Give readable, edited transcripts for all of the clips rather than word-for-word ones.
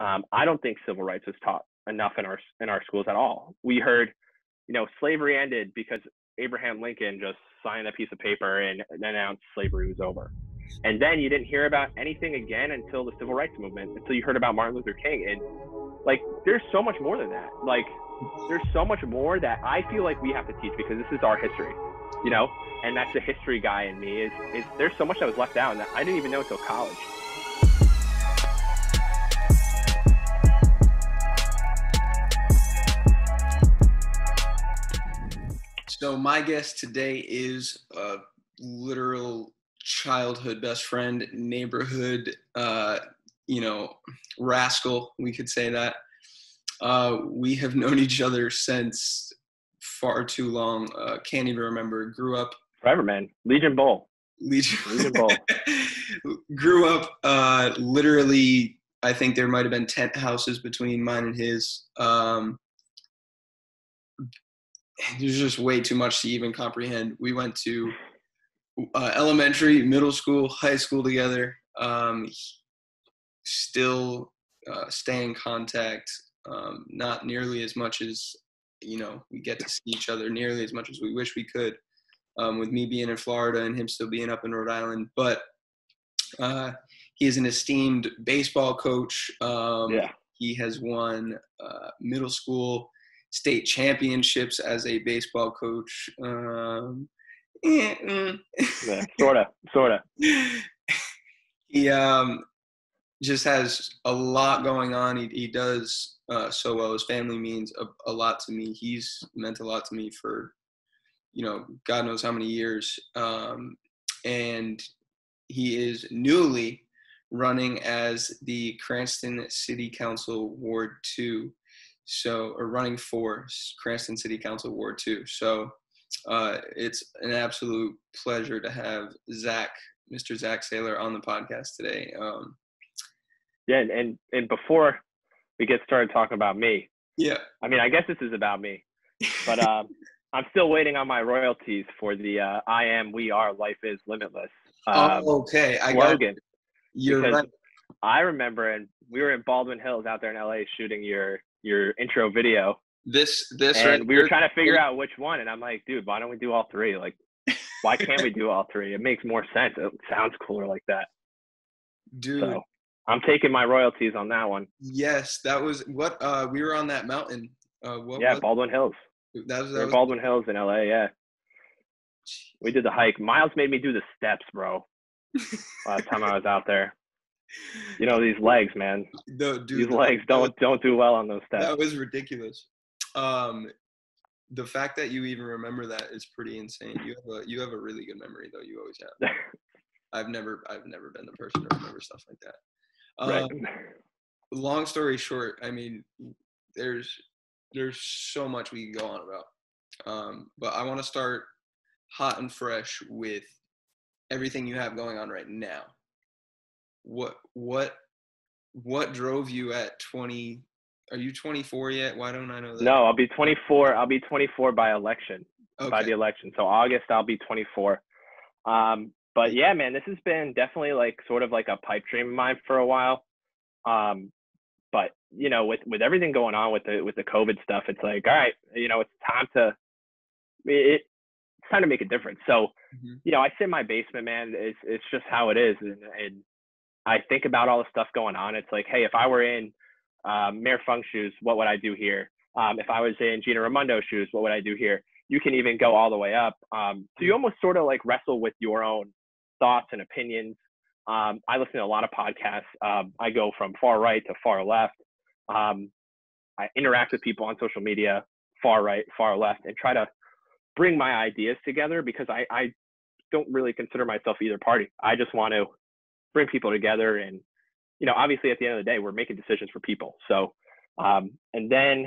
I don't think civil rights was taught enough in our schools at all. We heard, slavery ended because Abraham Lincoln just signed a piece of paper and announced slavery was over. And then you didn't hear about anything again until the civil rights movement, until you heard about Martin Luther King. And like, there's so much more than that. Like, there's so much more that I feel like we have to teach, because this is our history, and that's the history guy in me is there's so much that was left out and that I didn't even know until college. So my guest today is a literal childhood best friend, neighborhood, rascal, we could say that. We have known each other since far too long. Can't even remember. Grew up forever, man. Legion Bowl. Bowl. Grew up literally, I think there might have been 10 houses between mine and his. There's just way too much to even comprehend. We went to elementary, middle school, high school together. Still stay in contact. Not nearly as much as, we get to see each other nearly as much as we wish we could, with me being in Florida and him still being up in Rhode Island. But he is an esteemed baseball coach. He has won middle school state championships as a baseball coach. Yeah, sorta. He just has a lot going on. He does so well. His family means a lot to me. He's meant a lot to me for, God knows how many years. And he is newly running as the Cranston City Council Ward 2. Or running for Cranston City Council Ward 2. So it's an absolute pleasure to have Mr. Zac Sailer on the podcast today. And before we get started talking about me, I mean, I guess this is about me, but I'm still waiting on my royalties for the I Am, We Are, Life is Limitless okay. slogan. You're because right. I remember, and we were in Baldwin Hills out there in LA shooting your intro video. This and right we were trying to figure out which one, and I'm like, dude, why don't we do all three? Like, why can't we do all three? It makes more sense. It sounds cooler like that. Dude. So I'm taking my royalties on that one. Yes, that was what we were on that mountain. Baldwin Hills. That was Baldwin Hills in LA, yeah. We did the hike. Miles made me do the steps, bro. Last time I was out there. These legs, man. These legs don't do well on those steps. That was ridiculous. The fact that you even remember that is pretty insane. You have a really good memory, though. You always have. I've never been the person to remember stuff like that. Right. Long story short, I mean, there's so much we can go on about. But I want to start hot and fresh with everything you have going on right now. What drove you at 20? Are you 24 yet? Why don't I know that? No, I'll be 24. I'll be 24 by election. Okay. By the election. So August, I'll be 24. But yeah, man, this has been definitely like sort of like a pipe dream of mine for a while. But with everything going on with the COVID stuff, it's like, all right, it's time to make a difference. So, I sit in my basement, man. It's just how it is, and I think about all the stuff going on. It's like, hey, if I were in Mayor Funk's shoes, what would I do here? If I was in Gina Raimondo's shoes, what would I do here? You can even go all the way up. So you almost sort of like wrestle with your own thoughts and opinions. I listen to a lot of podcasts. I go from far right to far left. I interact with people on social media, far right, far left, and try to bring my ideas together, because I don't really consider myself either party. I just want to bring people together, and obviously at the end of the day, we're making decisions for people. So and then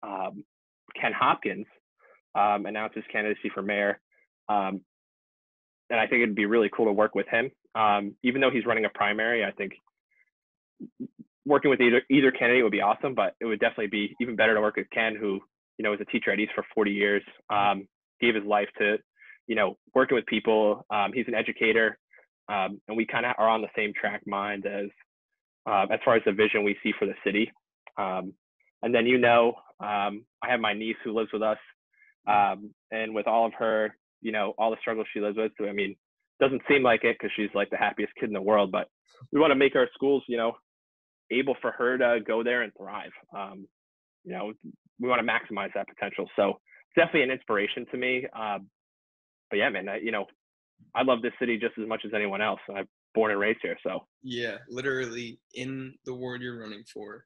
Ken Hopkins announced his candidacy for mayor, and I think it'd be really cool to work with him. Even though he's running a primary, I think working with either candidate would be awesome, but it would definitely be even better to work with Ken, who was a teacher at East for 40 years, gave his life to working with people. He's an educator. And we kind of are on the same track mind as as far as the vision we see for the city. And then, I have my niece who lives with us, and with all of her, all the struggles she lives with. I mean, doesn't seem like it because she's like the happiest kid in the world, but we want to make our schools, able for her to go there and thrive. We want to maximize that potential. So it's definitely an inspiration to me. But yeah, man, I love this city just as much as anyone else. I'm born and raised here. So yeah, literally in the ward you're running for,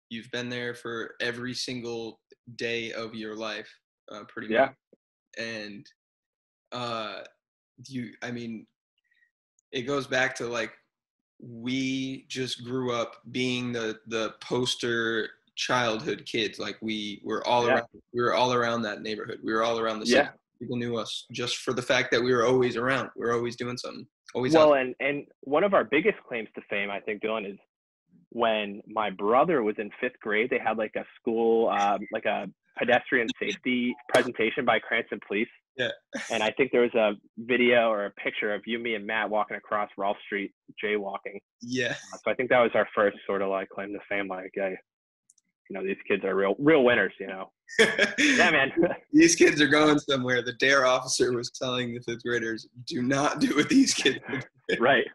you've been there for every single day of your life, pretty much. And I mean, it goes back to like, we just grew up being the poster childhood kids. Like we were all around that neighborhood. We were all around the city. People knew us just for the fact that we were always around. We were always doing something. Always. Well, and one of our biggest claims to fame, I think, Dylan, is when my brother was in 5th grade, they had like a school, like a pedestrian safety presentation by Cranston Police. Yeah. And I think there was a video or a picture of you, me, and Matt walking across Rolfe Street, jaywalking. Yeah. So I think that was our first sort of like claim to fame. Like, yeah, these kids are real winners, Yeah, man. These kids are going somewhere. The DARE officer was telling the 5th graders, do not do what these kids do. Right.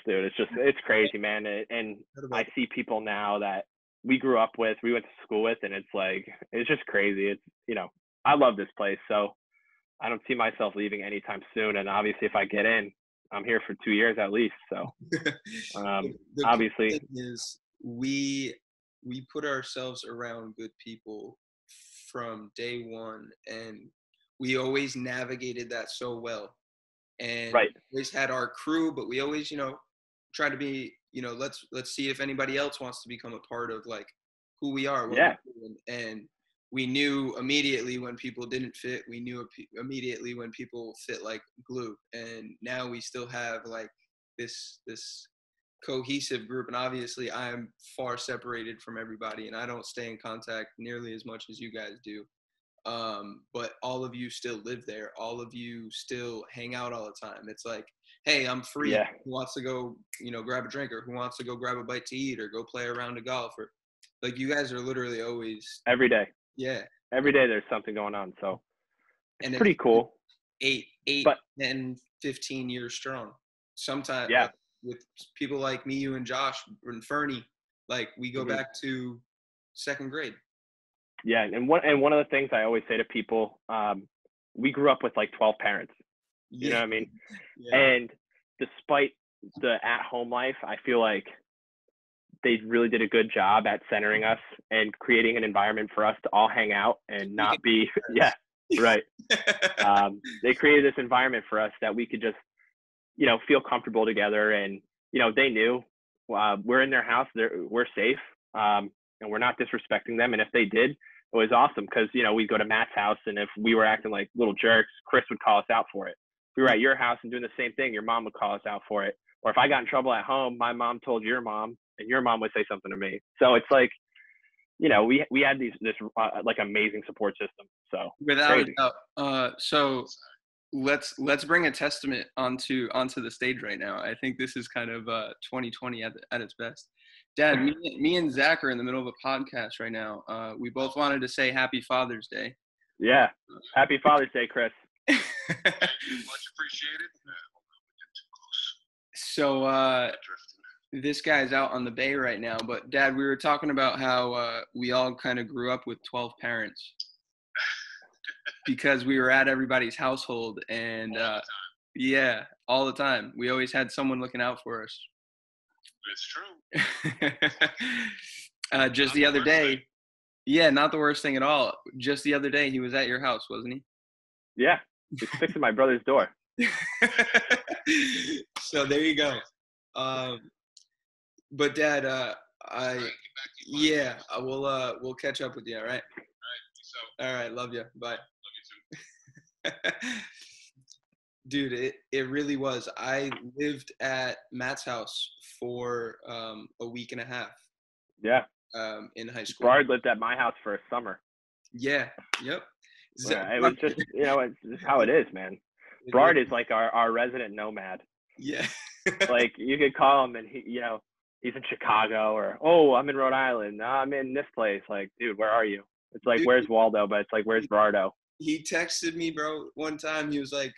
Dude, it's crazy, man. And I see people now that we grew up with, we went to school with, and it's just crazy. It's, I love this place. So I don't see myself leaving anytime soon. And obviously if I get in, I'm here for 2 years at least. So obviously thing is we put ourselves around good people from day one, and we always navigated that so well. And we always had our crew, but we always, try to be, let's see if anybody else wants to become a part of like who we are. And we knew immediately when people didn't fit. We knew immediately when people fit like glue. And now we still have like this cohesive group. And obviously I'm far separated from everybody, and I don't stay in contact nearly as much as you guys do. But all of you still live there. All of you still hang out all the time. It's like, hey, I'm free. Yeah. Who wants to go, grab a drink, or who wants to go grab a bite to eat, or go play a round of golf, or like you guys are literally always every day. Yeah. Every day there's something going on. So it's pretty cool. 8, 10, 15 years strong. Sometimes with people like me, you and Josh and Fernie, like we go back to 2nd grade. Yeah. And one of the things I always say to people, we grew up with like 12 parents. You know what I mean? Yeah. And despite the at-home life, I feel like they really did a good job at centering us and creating an environment for us to all hang out and not be, right. They created this environment for us that we could just, feel comfortable together. And, they knew we're in their house, we're safe, and we're not disrespecting them. And if they did, it was awesome because, we'd go to Matt's house, and if we were acting like little jerks, Chris would call us out for it. If we were at your house and doing the same thing, your mom would call us out for it. Or if I got in trouble at home, my mom told your mom, and your mom would say something to me. So it's like, we had this like amazing support system. So without a doubt. So let's bring a testament onto the stage right now. I think this is kind of 2020 at its best. Dad, me and Zach are in the middle of a podcast right now. We both wanted to say Happy Father's Day. Yeah, Happy Father's Day, Chris. Much appreciated. So this guy's out on the bay right now, but Dad, we were talking about how we all kind of grew up with 12 parents because we were at everybody's household, and all the time. We always had someone looking out for us. It's true. Just the other day. Yeah, not the worst thing at all. Just the other day, he was at your house, wasn't he? Yeah, he's fixing my brother's door. So there you go. But Dad, we'll catch up with you. All right. All right. Love you. Bye. Love you too. Dude, it really was. I lived at Matt's house for a week and a half. Yeah. In high school. Bard lived at my house for a summer. Yeah. Yep. It was just, it's just how it is, man. Bard is like our resident nomad. Yeah. Like you could call him and he, he's in Chicago, or, oh, I'm in Rhode Island. I'm in this place. Like, dude, where are you? It's like, Dude, where's Waldo? But it's like, where's Bardo? he texted me, bro, one time. He was like,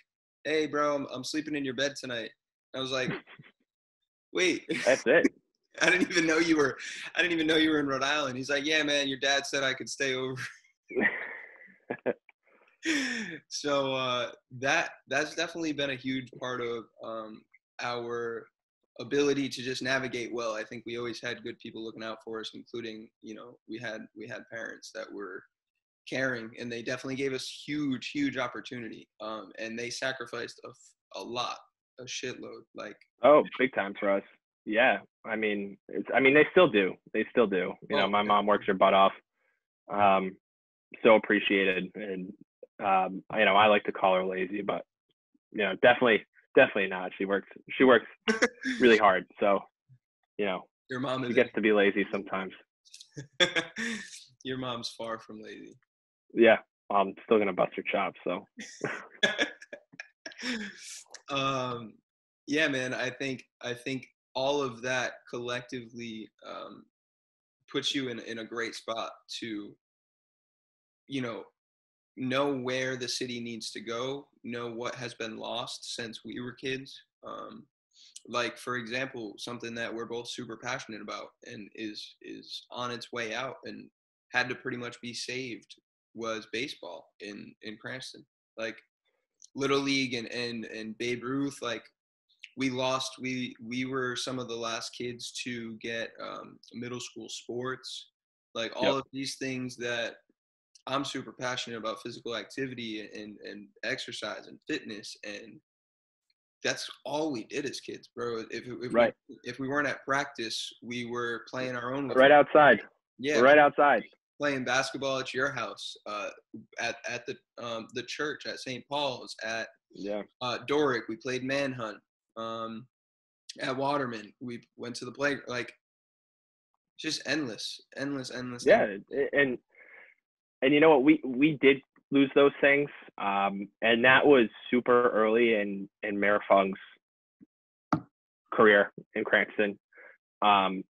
hey, bro, I'm sleeping in your bed tonight. I was like, wait. That's it. I didn't even know you were in Rhode Island. He's like, yeah, man, your dad said I could stay over. So that's definitely been a huge part of our ability to just navigate well. I think we always had good people looking out for us, including, we had parents that were caring, and they definitely gave us huge opportunity. And they sacrificed a lot, a shitload. Like, oh, big time for us. Yeah. I mean, they still do. My mom works her butt off. So appreciated. And, I like to call her lazy, but, definitely not. She works really hard. So, your mom she gets to be lazy sometimes. Your mom's far from lazy. Yeah. I'm still going to bust her chops. So, yeah, man, I think all of that collectively puts you in a great spot to, know where the city needs to go, know what has been lost since we were kids. Like, for example, something that we're both super passionate about and is on its way out and had to pretty much be saved was baseball in Cranston. Like, Little League and Babe Ruth, like, we were some of the last kids to get middle school sports, like all of these things that I'm super passionate about, physical activity and exercise and fitness, and that's all we did as kids, bro. If we weren't at practice, we were playing our own. Right outside. Yeah, right outside. Playing basketball at your house, at the church at St. Paul's, at Doric. We played manhunt. At Waterman, we went to the playground. Like, just endless. Yeah, and you know what? We did lose those things, and that was super early in Mayor Fung's career in Cranston. And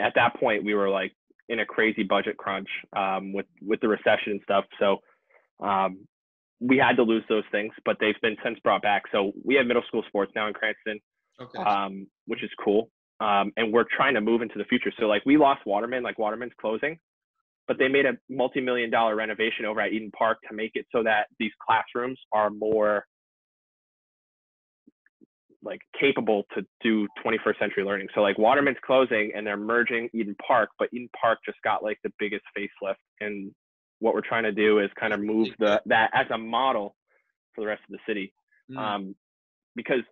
at that point, we were like in a crazy budget crunch with the recession and stuff. So we had to lose those things, but they've been since brought back. So we have middle school sports now in Cranston, which is cool. And we're trying to move into the future. So like, we lost Waterman, like Waterman's closing, but they made a multi-million-dollar renovation over at Eden Park to make it so that these classrooms are more like capable to do 21st century learning. So like, Waterman's closing and they're merging Eden Park, but Eden Park just got like the biggest facelift. And what we're trying to do is kind of move that as a model for the rest of the city. Because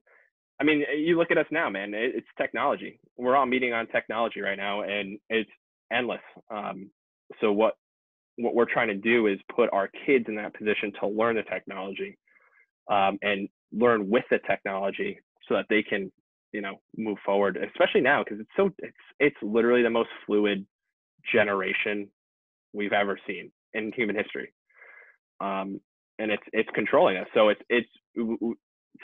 I mean, you look at us now, man, it's technology. We're all meeting on technology right now, and it's endless. So what we're trying to do is put our kids in that position to learn the technology, and learn with the technology so that they can, move forward, especially now, because it's literally the most fluid generation we've ever seen in human history. And it's controlling us. So it's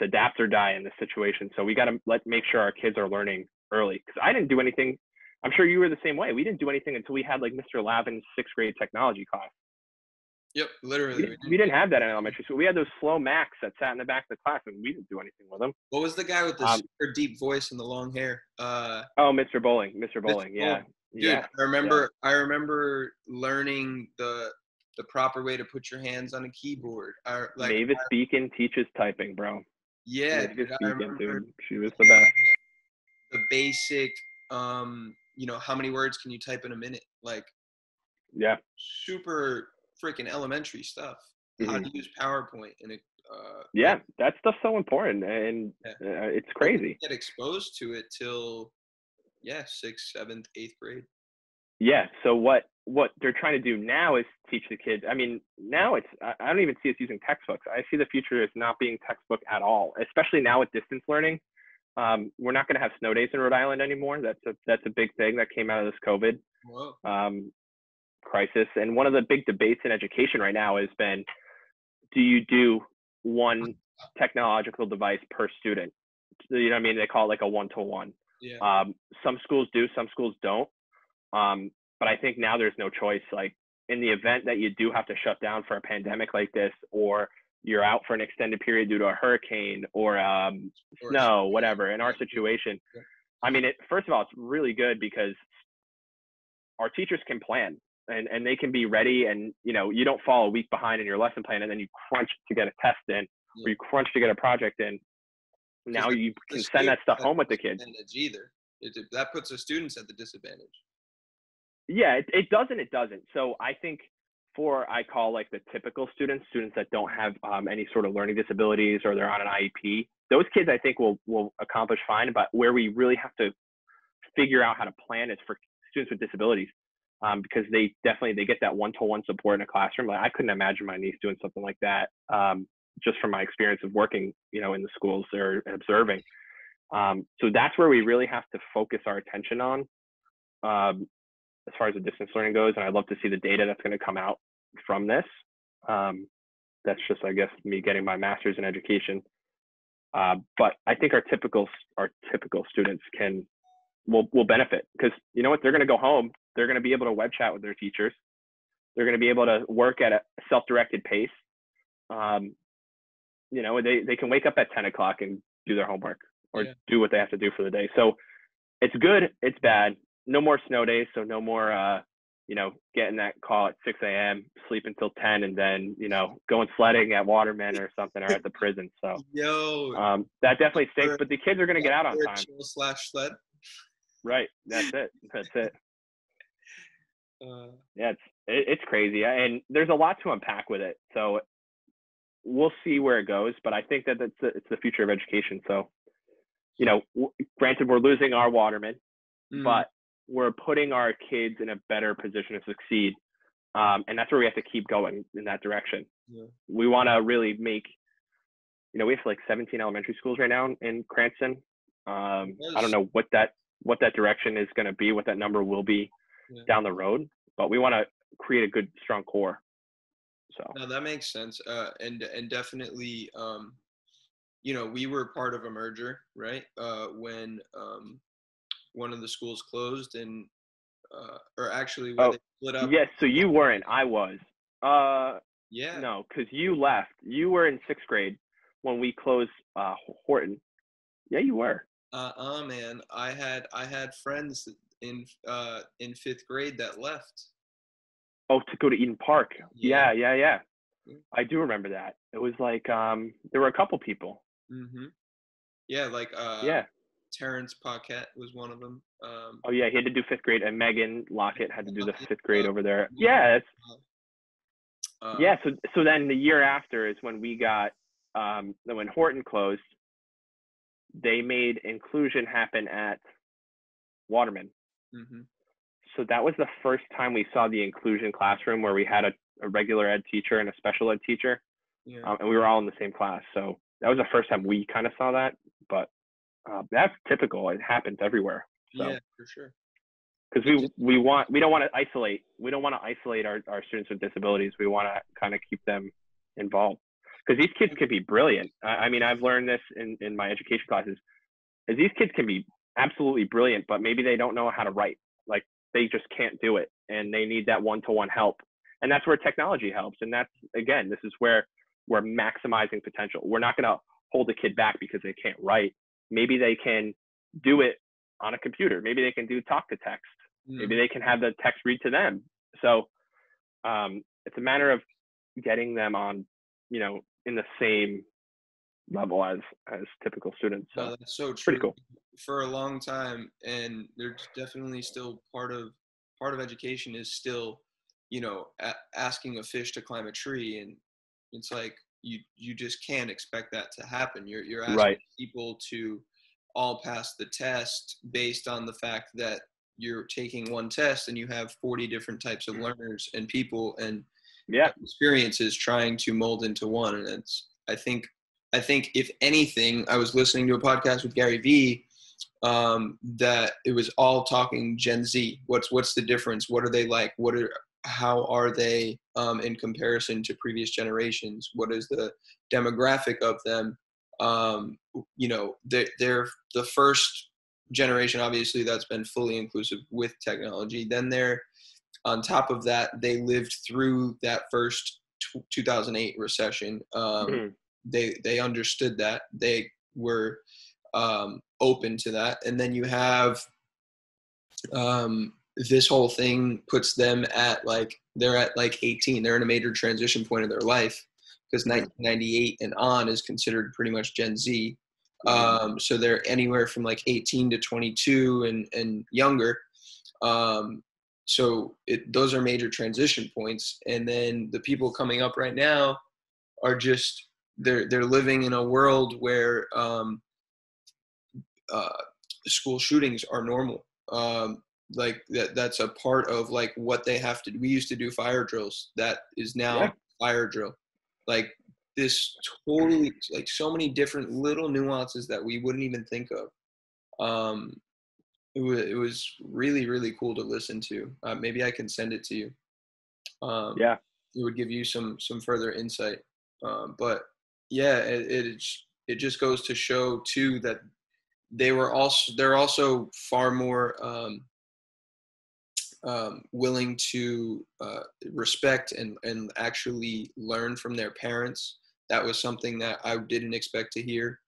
adapt or die in this situation. So we got to make sure our kids are learning early, because I didn't do anything. I'm sure you were the same way. We didn't do anything until we had like Mr. Lavin's 6th grade technology class. Yep, literally. We didn't have that in elementary school. We had those slow Macs that sat in the back of the class, and we didn't do anything with them. What was the guy with the super deep voice and the long hair? Mr. Bowling. Mr. Bowling, yeah. Dude, yeah. I remember learning the proper way to put your hands on a keyboard. Mavis Beacon teaches typing, bro. Yeah, Mavis Beacon, dude. She was the best. The basic, how many words can you type in a minute? Like, yeah, super freaking elementary stuff. How to use PowerPoint and that stuff's so important, and it's crazy. Get exposed to it till 6th, 7th, 8th grade. Yeah. So what they're trying to do now is teach the kids. I mean, now I don't even see us using textbooks. I see the future as not being textbook at all, especially now with distance learning. We're not going to have snow days in Rhode Island anymore. That's a big thing that came out of this COVID crisis. And one of the big debates in education right now has been, do you do one technological device per student? You know what I mean? They call it like a 1-to-1. Yeah. Some schools do, some schools don't. But I think now there's no choice. Like in the event that you do have to shut down for a pandemic like this, or you're out for an extended period due to a hurricane or snow, whatever. In our situation, I mean, first of all, it's really good because our teachers can plan and they can be ready, and you don't fall a week behind in your lesson plan and then you crunch to get a test in, or you crunch to get a project in. Now you can send that stuff home with the kids. Either that puts the students at the disadvantage. Yeah, it doesn't. So I think I call like the typical students that don't have any sort of learning disabilities, or they're on an IEP, those kids I think will accomplish fine. But where we really have to figure out how to plan is for students with disabilities, because they get that one-to-one support in a classroom. Like I couldn't imagine my niece doing something like that, just from my experience of working, in the schools or observing. So that's where we really have to focus our attention on, as far as the distance learning goes. And I'd love to see the data that's going to come out from this. That's just, I guess, me getting my master's in education. But I think our typical students will benefit, because you know what, they're going to go home. They're going to be able to web chat with their teachers. They're going to be able to work at a self-directed pace. They can wake up at 10 o'clock and do their homework, or do what they have to do for the day. So it's good, it's bad. No more snow days. So no more, getting that call at 6 a.m., sleep until 10, and then, going sledding at Waterman or something, or at the prison. So that definitely stinks, but the kids are going to get out on time. /sled. Right. That's it. Yeah, it's crazy. And there's a lot to unpack with it. So we'll see where it goes, but I think that it's the future of education. So, granted, we're losing our Waterman, but we're putting our kids in a better position to succeed. And that's where we have to keep going in that direction. Yeah. We want to really make, we have like 17 elementary schools right now in Cranston. I don't know what that direction is going to be, what that number will be down the road, but we want to create a good, strong core. So no, that makes sense. And definitely, we were part of a merger, right? When one of the schools closed, and or actually where they split up. Yes, so you weren't. I was. Yeah. No, because you left. You were in 6th grade when we closed Horton. Yeah, you were. Man, I had friends in 5th grade that left. Oh, to go to Eden Park. Yeah. I do remember that. It was like there were a couple people. Mm-hmm. Yeah, like Terrence Paquette was one of them. Oh yeah, he had to do 5th grade, and Megan Lockett had to do the 5th grade over there. Yeah. So then the year after is when we got when Horton closed, they made inclusion happen at Waterman. Mm-hmm. So that was the first time we saw the inclusion classroom, where we had a regular ed teacher and a special ed teacher, and we were all in the same class. So that was the first time we kind of saw that, but that's typical. It happens everywhere. So, yeah, for sure. Because we don't want to isolate. We don't want to isolate our students with disabilities. We want to kind of keep them involved, because these kids can be brilliant. I mean, I've learned this in my education classes, is these kids can be absolutely brilliant, but maybe they don't know how to write. Like, they just can't do it, and they need that one-to-one help. And that's where technology helps. And that's, again, this is where we're maximizing potential. We're not going to hold a kid back because they can't write. Maybe they can do it on a computer. Maybe they can do talk to text. Maybe they can have the text read to them. So it's a matter of getting them on, in the same level as typical students. So that's so true. Pretty cool. For a long time, and there's definitely still part of education is still, asking a fish to climb a tree, and it's like you just can't expect that to happen. You're asking people to all pass the test based on the fact that you're taking one test and you have 40 different types of learners and people and experiences trying to mold into one. And it's, I think if anything, I was listening to a podcast with Gary Vee, that it was all talking Gen Z. What's the difference? What are they like? How are they in comparison to previous generations? What is the demographic of them? They're the first generation, obviously, that's been fully inclusive with technology. Then on top of that, they lived through that first 2008 recession. They understood that. They were open to that. And then you have this whole thing puts them at they're at 18. They're in a major transition point of their life, because 1998 and on is considered pretty much Gen Z. So they're anywhere from 18 to 22 and younger. So those are major transition points. And then the people coming up right now are just, they're living in a world where school shootings are normal. That's a part of what they have to do. We used to do fire drills. That is now fire drill. This totally, so many different little nuances that we wouldn't even think of. It was really, really cool to listen to. Maybe I can send it to you. It would give you some further insight. But yeah, it just goes to show too that they're also far more willing to respect and actually learn from their parents. That was something that I didn't expect to hear.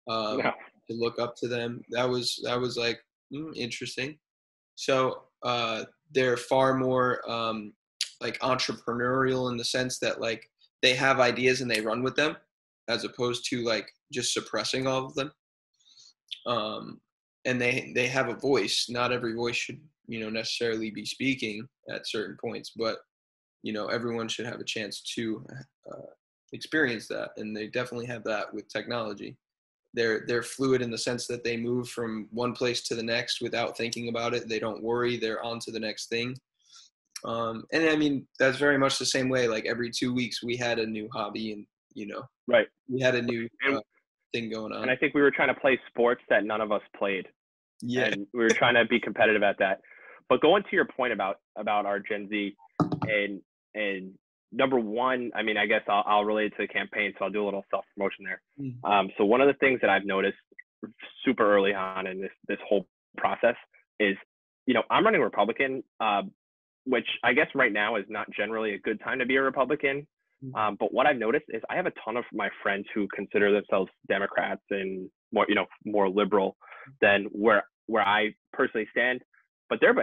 To look up to them. That was interesting. So they're far more entrepreneurial in the sense that they have ideas and they run with them, as opposed to just suppressing all of them. And they have a voice. Not every voice should necessarily be speaking at certain points, but everyone should have a chance to experience that, and they definitely have that with technology. They're fluid in the sense that they move from one place to the next without thinking about it. They don't worry. They're on to the next thing. And I mean, that's very much the same way. Every 2 weeks we had a new hobby, and we had a new thing going on. And I think we were trying to play sports that none of us played. Yeah. And we were trying to be competitive at that. But going to your point about our Gen Z, and number one, I mean, I guess I'll relate to the campaign, so I'll do a little self-promotion there. So one of the things that I've noticed super early on in this whole process is, I'm running Republican, which I guess right now is not generally a good time to be a Republican. But what I've noticed is I have a ton of my friends who consider themselves Democrats and more liberal than where I personally stand, but they're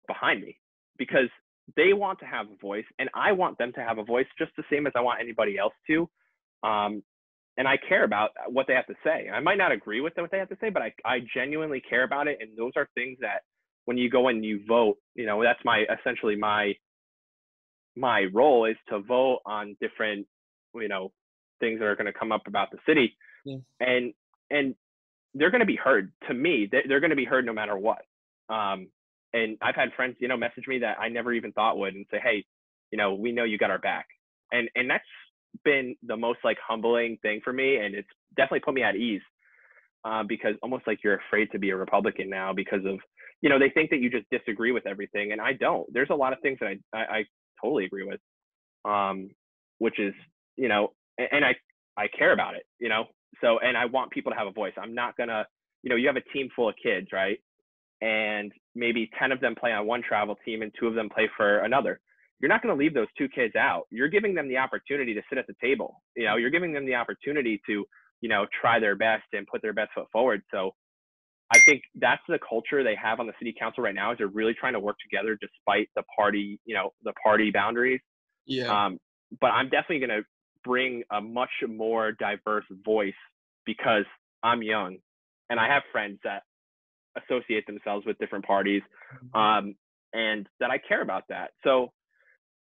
behind me because they want to have a voice, and I want them to have a voice just the same as I want anybody else to. And I care about what they have to say. I might not agree with what they have to say, but I genuinely care about it. And those are things that when you go and you vote, that's essentially my role is to vote on different, things that are going to come up about the city. And they're going to be heard. To me, they're going to be heard no matter what. And I've had friends, message me that I never even thought would, and say, hey, we know you got our back. And that's been the most humbling thing for me. And it's definitely put me at ease, because almost you're afraid to be a Republican now because of, they think that you just disagree with everything. And I don't. There's a lot of things that I totally agree with, which is, and I care about it, so, and I want people to have a voice. I'm not gonna, you have a team full of kids, right? And maybe 10 of them play on one travel team and 2 of them play for another. You're not going to leave those 2 kids out. You're giving them the opportunity to sit at the table. You're giving them the opportunity to, try their best and put their best foot forward. So I think that's the culture they have on the city council right now, is they're really trying to work together despite the party, the party boundaries. Yeah. But I'm definitely going to bring a much more diverse voice because I'm young and I have friends that associate themselves with different parties, and that I care about that. So,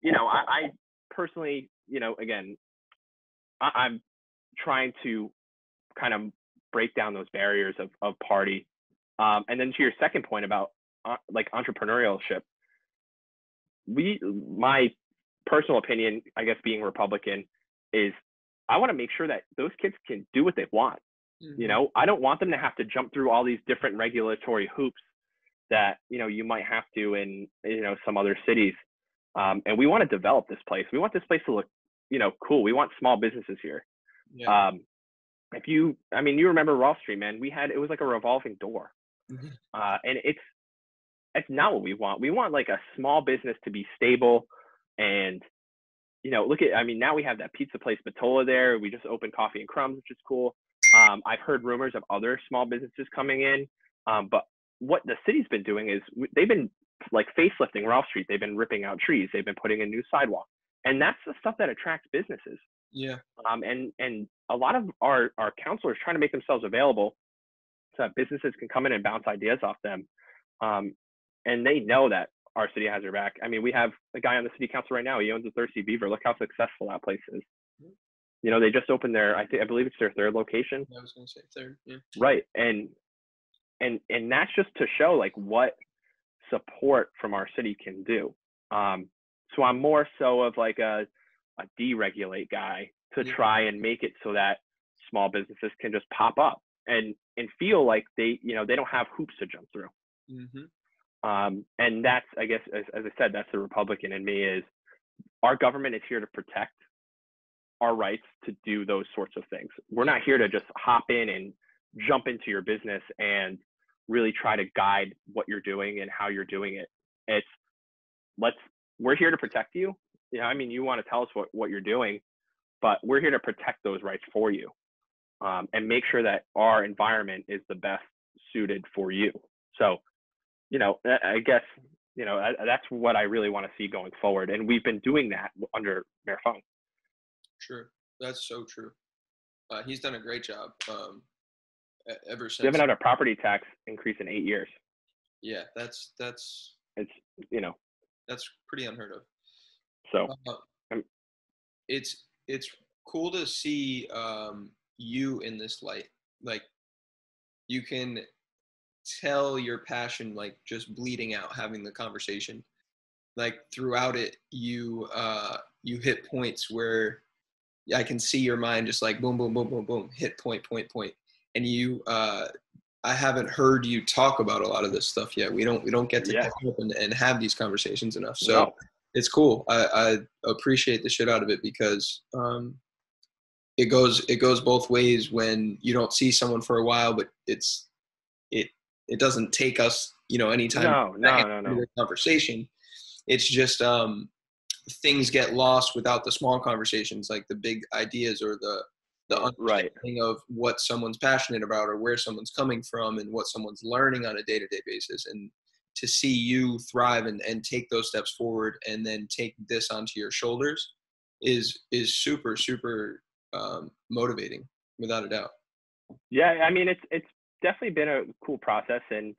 I personally, again, I'm trying to kind of break down those barriers of party. And then to your second point about entrepreneurship, my personal opinion, I guess, being Republican, is I want to make sure that those kids can do what they want. I don't want them to have to jump through all these different regulatory hoops that, you might have to in, some other cities. And we want to develop this place. We want this place to look, cool. We want small businesses here. Yeah. You remember Wall Street, man, it was like a revolving door. And it's not what we want. We want like a small business to be stable. And, now we have that pizza place, Batola there. We just opened Coffee and Crumbs, which is cool. I've heard rumors of other small businesses coming in. But what the city's been doing is they've been like facelifting Ralph Street. They've been ripping out trees. They've been putting in new sidewalks. And that's the stuff that attracts businesses. Yeah. And a lot of our counselors trying to make themselves available so that businesses can come in and bounce ideas off them. And they know that our city has their back. I mean, we have a guy on the city council right now. He owns a Thirsty Beaver. Look how successful that place is. They just opened I believe it's their third location. I was going to say third. Yeah. Right. And that's just to show like what support from our city can do. So I'm more so of like a deregulate guy to try and make it so that small businesses can just pop up and feel like they don't have hoops to jump through. And that's, I guess, as I said, that's the Republican in me, is our government is here to protect our rights to do those sorts of things. We're not here to just hop in and jump into your business and really try to guide what you're doing and how you're doing it. We're here to protect you. You want to tell us what you're doing, but we're here to protect those rights for you, and make sure that our environment is the best suited for you. So, I guess, that's what I really want to see going forward. And we've been doing that under Mayor Fung. True. That's so true. He's done a great job ever since. We haven't had a property tax increase in 8 years. Yeah, that's it's that's pretty unheard of. So it's cool to see you in this light. Like, you can tell your passion like just bleeding out, having the conversation. Like throughout it, you hit points where I can see your mind just like boom, boom, boom, boom, boom, hit point. And I haven't heard you talk about a lot of this stuff yet. We don't get to catch up and have these conversations enough. So it's cool. I appreciate the shit out of it, because it goes both ways when you don't see someone for a while, but it doesn't take us, any time no. the conversation. It's just things get lost without the small conversations, like the big ideas or the understanding of what someone's passionate about or where someone's coming from and what someone's learning on a day-to-day basis. And to see you thrive and take those steps forward and then take this onto your shoulders is super, super motivating, without a doubt. Yeah, it's definitely been a cool process. And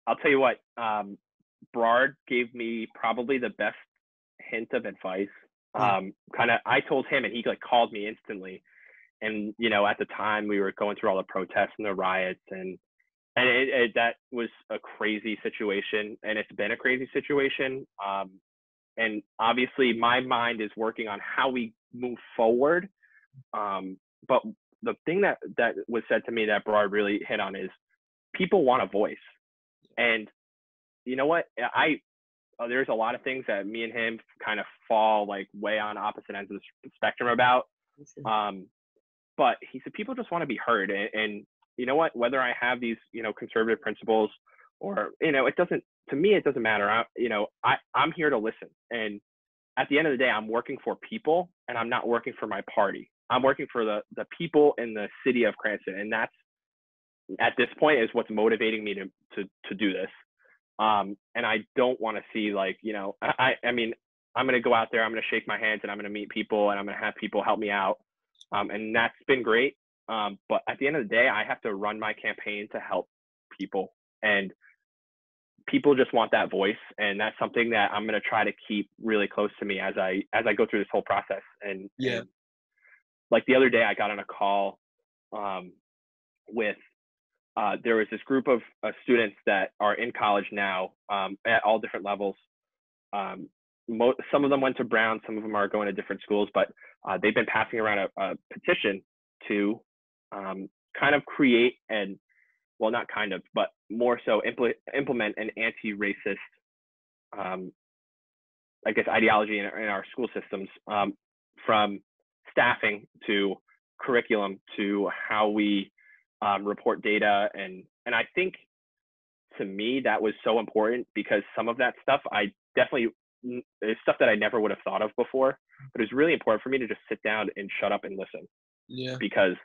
I'll tell you what, Brard gave me probably the best hint of advice. I told him, and he like called me instantly. And, at the time we were going through all the protests and the riots, and that was a crazy situation, and it's been a crazy situation. And obviously my mind is working on how we move forward. But the thing that was said to me that Brard really hit on is people want a voice. And you know what? There's a lot of things that me and him kind of fall like way on opposite ends of the spectrum about. But he said people just want to be heard. And you know what? Whether I have these, conservative principles or, it doesn't matter. I'm here to listen. And at the end of the day, I'm working for people, and I'm not working for my party. I'm working for the people in the city of Cranston. And that's, at this point, is what's motivating me to do this. And I don't want to see like, I'm going to go out there, I'm going to shake my hands, and I'm going to meet people, and I'm going to have people help me out. And that's been great. But at the end of the day, I have to run my campaign to help people, and people just want that voice. And that's something that I'm going to try to keep really close to me as I go through this whole process. And like the other day, I got on a call with there was this group of students that are in college now at all different levels. Some of them went to Brown, some of them are going to different schools, but they've been passing around a petition to kind of create not kind of, but more so implement an anti-racist, I guess, ideology in our school systems, from staffing to curriculum to how we report data. And I think to me, that was so important because some of that stuff I definitely is stuff that I never would have thought of before, but it was really important for me to just sit down and shut up and listen. Yeah. Because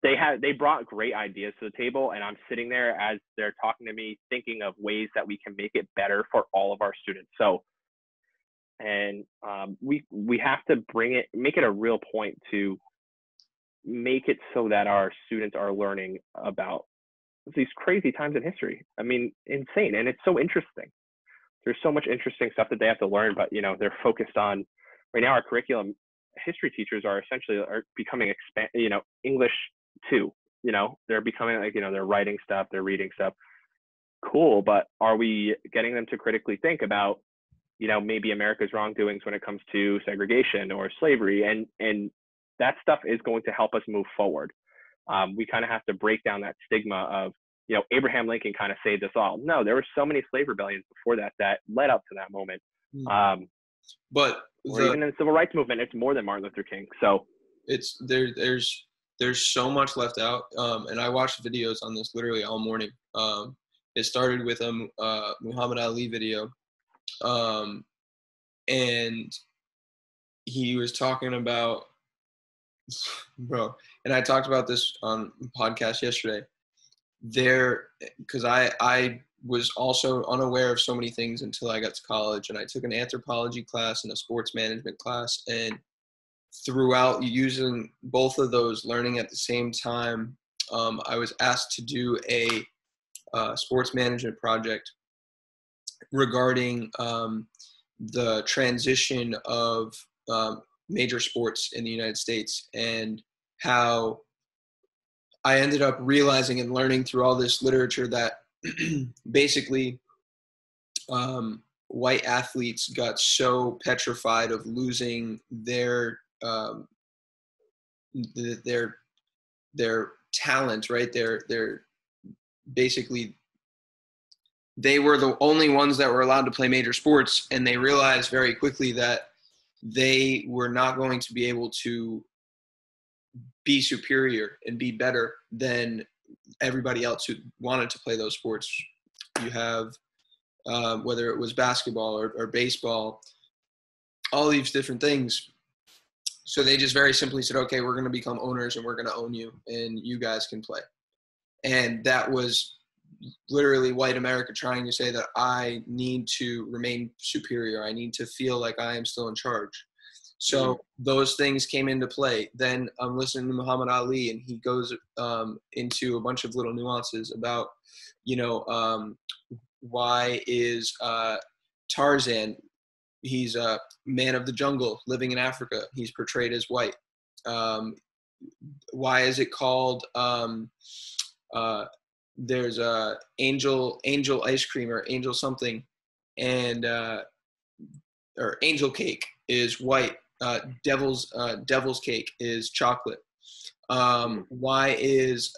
they brought great ideas to the table, and I'm sitting there as they're talking to me, thinking of ways that we can make it better for all of our students. So, and we have to make it a real point to make it so that our students are learning about these crazy times in history. I mean, insane. And it's so interesting. There's so much interesting stuff that they have to learn, but, they're focused on right now. Our curriculum, history teachers are becoming English too. They're becoming they're writing stuff, they're reading stuff. Cool. But are we getting them to critically think about, maybe America's wrongdoings when it comes to segregation or slavery? And that stuff is going to help us move forward. We kind of have to break down that stigma of, Abraham Lincoln kind of saved us all. No, there were so many slave rebellions before that led up to that moment. Even in the civil rights movement, it's more than Martin Luther King. So it's there's so much left out. And I watched videos on this literally all morning. It started with a Muhammad Ali video. And he was talking about, bro, and I talked about this on the podcast yesterday. Because I was also unaware of so many things until I got to college, and I took an anthropology class and a sports management class, and throughout using both of those, learning at the same time, I was asked to do a sports management project regarding the transition of major sports in the United States, and how I ended up realizing and learning through all this literature that basically white athletes got so petrified of losing their talent, right? They're basically, they were the only ones that were allowed to play major sports, and they realized very quickly that they were not going to be able to be superior and be better than everybody else who wanted to play those sports. You have, whether it was basketball or baseball, all these different things. So they just very simply said, okay, we're going to become owners and we're going to own you and you guys can play. And that was literally white America trying to say that I need to remain superior. I need to feel like I am still in charge. So those things came into play. Then I'm listening to Muhammad Ali, and he goes into a bunch of little nuances about, why is Tarzan, he's a man of the jungle living in Africa. He's portrayed as white. Why is it called, there's a angel ice cream or angel something, and or angel cake is white. Devil's cake is chocolate. Why is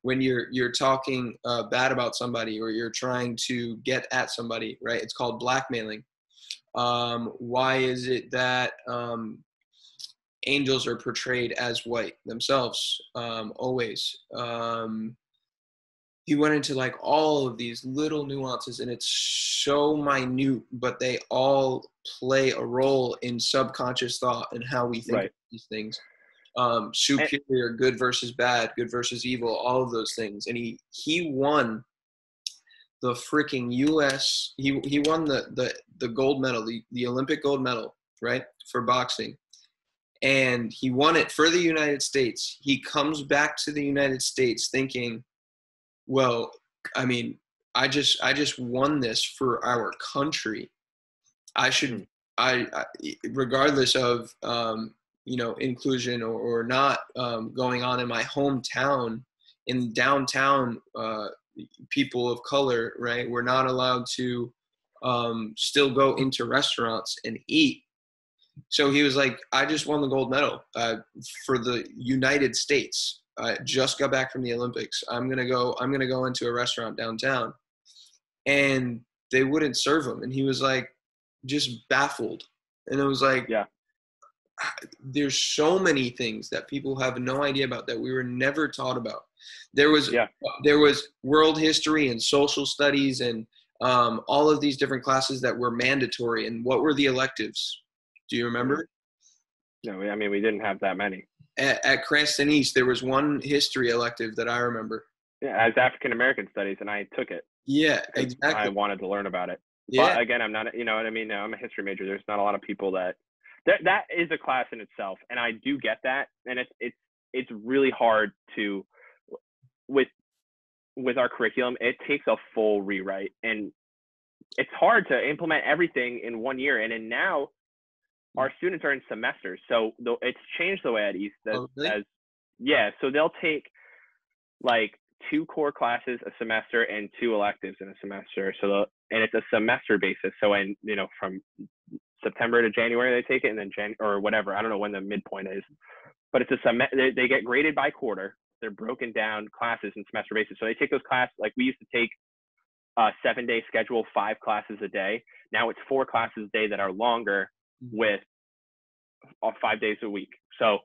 when you're talking bad about somebody or you're trying to get at somebody, right? It's called blackmailing. Why is it that angels are portrayed as white themselves always? He went into like all of these little nuances, and it's so minute, but they all play a role in subconscious thought and how we think of these things. Superior, good versus bad, good versus evil, all of those things. And he won the freaking US. He won the gold medal, the Olympic gold medal, right, for boxing. And he won it for the United States. He comes back to the United States thinking, well, I mean, I just won this for our country. I should, regardless of, inclusion or not going on in my hometown, in downtown, people of color, right, we're not allowed to still go into restaurants and eat. So he was like, I just won the gold medal for the United States. I just got back from the Olympics. I'm gonna go into a restaurant downtown, and they wouldn't serve him, and he was like, just baffled. And it was like, there's so many things that people have no idea about that we were never taught about. There was world history and social studies and all of these different classes that were mandatory. And what were the electives? Do you remember? No, I mean, we didn't have that many. At Cranston East, there was one history elective that I remember. Yeah, as African American studies, and I took it. Yeah, exactly. I wanted to learn about it. Yeah. But again, I'm not, you know what I mean? I'm a history major. There's not a lot of people that is a class in itself. And I do get that. And it's really hard to, with our curriculum, it takes a full rewrite, and it's hard to implement everything in 1 year. And then now our students are in semesters. So it's changed the way at East so they'll take like 2 core classes a semester and 2 electives in a semester. And it's a semester basis. So from September to January they take it, and then or whatever. I don't know when the midpoint is, but it's they get graded by quarter. They're broken down classes in semester basis. So they take those classes, like we used to take a 7-day schedule, 5 classes a day. Now it's 4 classes a day that are longer with 5 days a week. So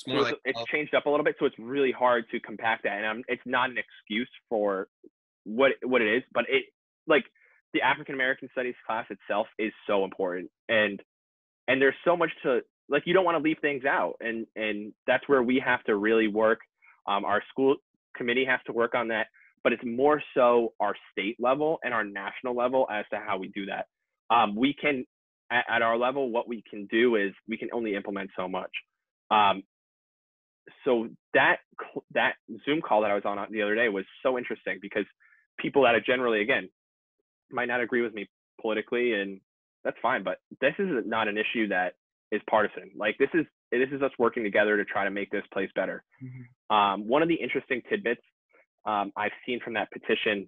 it's changed up a little bit. So it's really hard to compact that. And it's not an excuse for what it is, but it, like, the African American Studies class itself is so important. And there's so much to, like, you don't want to leave things out. And that's where we have to really work. Our school committee has to work on that, but it's more so our state level and our national level as to how we do that. We can, at our level, what we can do is we can only implement so much. So that Zoom call that I was on the other day was so interesting, because people that are generally, again, might not agree with me politically, and that's fine, but this is not an issue that is partisan. Like, this is us working together to try to make this place better. Mm-hmm. One of the interesting tidbits I've seen from that petition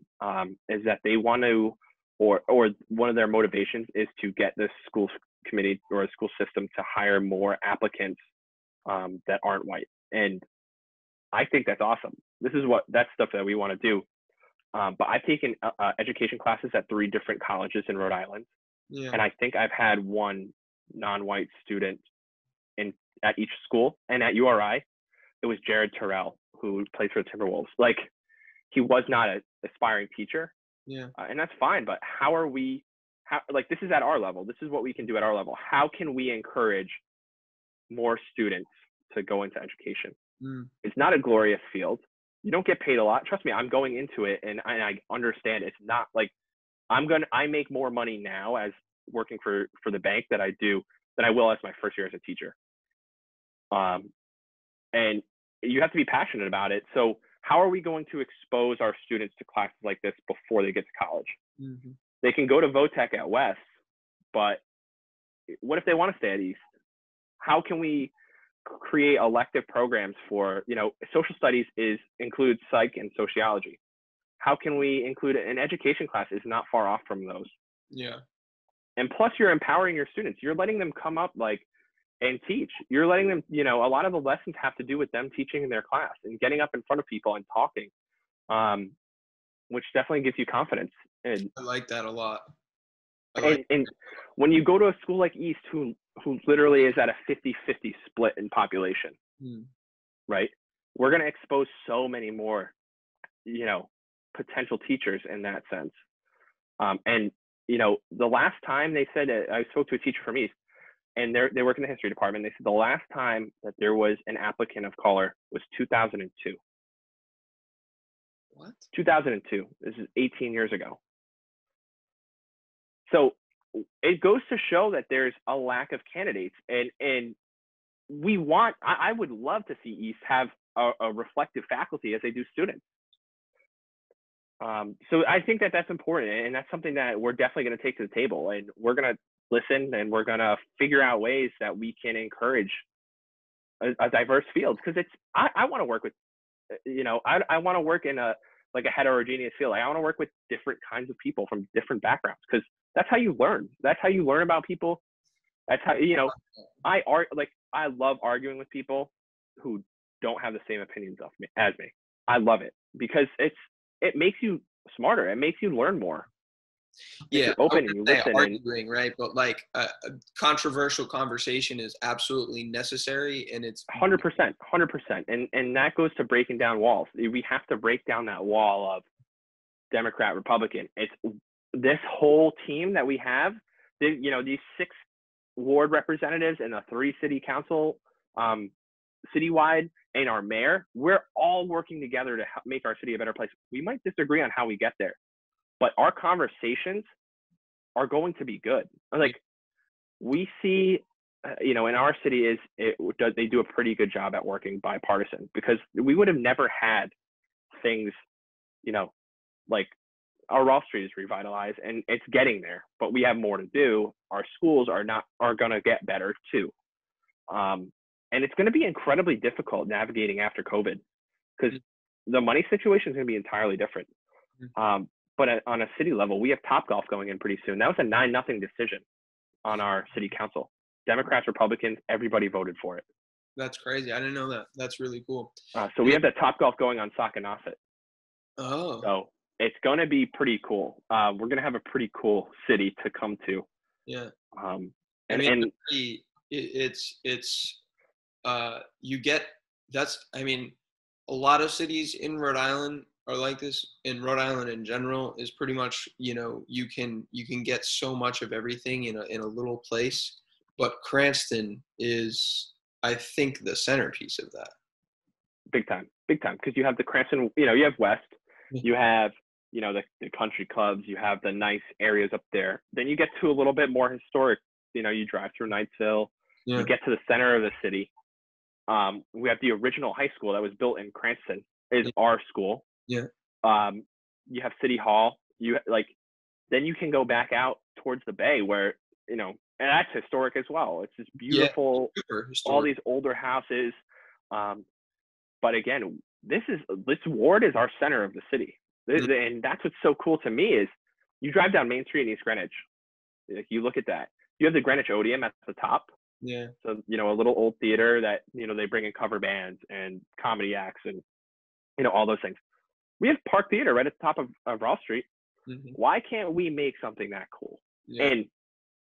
is that they want to, or one of their motivations is to get the school committee or a school system to hire more applicants that aren't white. And I think that's awesome. That's stuff that we want to do. But I've taken education classes at 3 different colleges in Rhode Island. Yeah. And I think I've had 1 non-white student at each school. And at URI, it was Jared Terrell, who plays for the Timberwolves. Like, he was not an aspiring teacher. Yeah. And that's fine. But this is at our level. This is what we can do at our level. How can we encourage more students to go into education? It's not a glorious field. You don't get paid a lot. Trust me, I'm going into it, and I understand it's not like I make more money now as working for the bank than I will as my first year as a teacher. And you have to be passionate about it. So how are we going to expose our students to classes like this before they get to college? Mm-hmm. They can go to VOTEC at West, but what if they want to stay at East? How can we create elective programs for, social studies includes psych and sociology. How can we include an education class? Is not far off from those. Yeah. And plus, you're empowering your students. You're letting them come up and teach. You're letting them, a lot of the lessons have to do with them teaching in their class and getting up in front of people and talking, which definitely gives you confidence. And I like that a lot. And when you go to a school like East, who literally is at a 50-50 split in population, right? We're going to expose so many more, potential teachers in that sense. And, the last time they said, I spoke to a teacher from East, and they work in the history department. They said the last time that there was an applicant of color was 2002. What? 2002. This is 18 years ago. So it goes to show that there's a lack of candidates, and I would love to see East have a reflective faculty as they do students. So I think that that's important, and that's something that we're definitely going to take to the table, and we're going to listen, and we're going to figure out ways that we can encourage a diverse field, because I want to work with, I want to work in a heterogeneous field. I want to work with different kinds of people from different backgrounds, because that's how you learn. That's how you learn about people. That's how, I love arguing with people who don't have the same opinions as me. I love it, because it makes you smarter. It makes you learn more. If Yeah, you're I open and wouldn't you say listen, and arguing, right? But like a controversial conversation is absolutely necessary, and it's 100%, 100%. And that goes to breaking down walls. We have to break down that wall of Democrat, Republican. It's this whole team that we have, these 6 ward representatives and the 3 city council, citywide, and our mayor, we're all working together to make our city a better place. We might disagree on how we get there, but our conversations are going to be good. Like, we see, in our city they do a pretty good job at working bipartisan, because we would have never had things, like our Wall Street is revitalized and it's getting there, but we have more to do. Our schools are going to get better too. And it's going to be incredibly difficult navigating after COVID, because the money situation is going to be entirely different. But on a city level, we have Topgolf going in pretty soon. That was a 9-0 decision on our city council. Democrats, Republicans, everybody voted for it. That's crazy. I didn't know that. That's really cool. So we have the Topgolf going on Saconaset. Oh. So it's going to be pretty cool. We're going to have a pretty cool city to come to. Yeah. A lot of cities in Rhode Island are like this. In Rhode Island in general is pretty much, you can get so much of everything in a little place, but Cranston is, I think, the centerpiece of that. Big time. Because you have the Cranston, you have West, you have, the country clubs, you have the nice areas up there. Then you get to a little bit more historic, you drive through Knightsville, you get to the center of the city. We have the original high school that was built in Cranston is our school. Yeah. You have City Hall. Then you can go back out towards the bay where, and that's historic as well. It's just beautiful, super historic. All these older houses. But again, this ward is our center of the city. And that's what's so cool to me is you drive down Main Street in East Greenwich. If you look at that, you have the Greenwich Odeum at the top. Yeah. So, a little old theater that, they bring in cover bands and comedy acts and, all those things. We have Park Theater right at the top of Raw Street. Mm-hmm. Why can't we make something that cool? Yeah.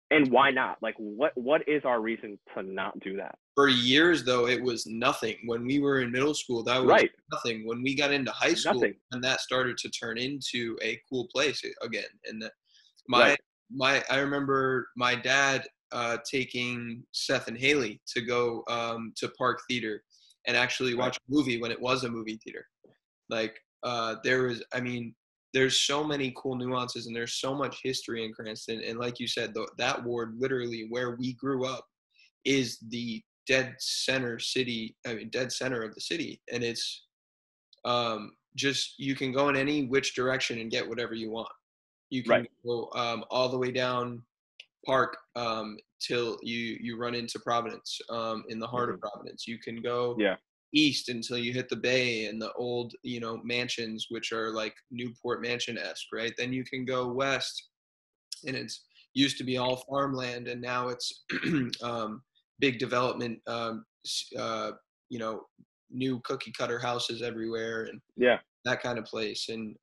And why not? Like, what is our reason to not do that? For years, though, it was nothing. When we were in middle school, that was nothing. When we got into high school, and that started to turn into a cool place again. And I remember my dad taking Seth and Haley to go to Park Theater and actually watch a movie when it was a movie theater. Like, there's so many cool nuances and there's so much history in Cranston. And like you said, that ward, literally where we grew up, is the dead center of the city. And it's just, you can go in any which direction and get whatever you want. You can go all the way down Park till you run into Providence, in the heart of Providence. You can go east until you hit the bay and the old, mansions, which are like Newport Mansion-esque, right? Then you can go west, and it's used to be all farmland, and now it's big development, new cookie cutter houses everywhere, and that kind of place, and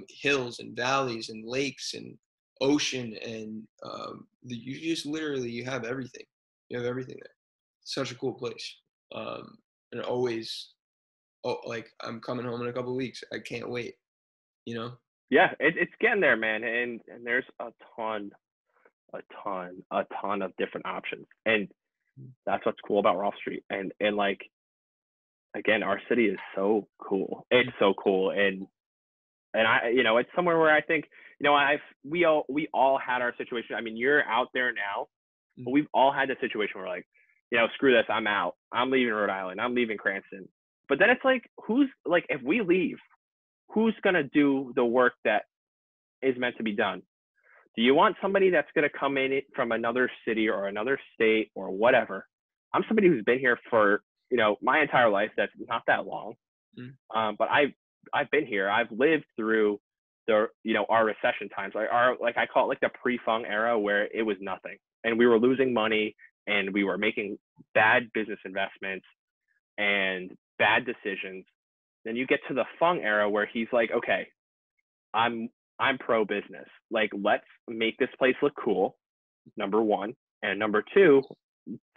hills and valleys and lakes and ocean, and you just literally, you have everything. You have everything there. Such a cool place. And always, like, I'm coming home in a couple of weeks. I can't wait. Yeah, it's getting there, man. And there's a ton of different options. And that's what's cool about Raw Street. And like, again, our city is so cool. It's so cool. And I, it's somewhere where I think, we all had our situation. I mean, you're out there now, but we've all had the situation where, like, screw this, I'm out. I'm leaving Rhode Island. I'm leaving Cranston. But then it's like, if we leave, who's going to do the work that is meant to be done? Do you want somebody that's going to come in from another city or another state or whatever? I'm somebody who's been here for, my entire life. That's not that long. But I've been here. I've lived through our recession times, I call it like the pre-Fung era, where it was nothing and we were losing money and we were making bad business investments and bad decisions. Then you get to the Fung era where he's like, okay, I'm I'm pro business. Like, let's make this place look cool, number one. And number two,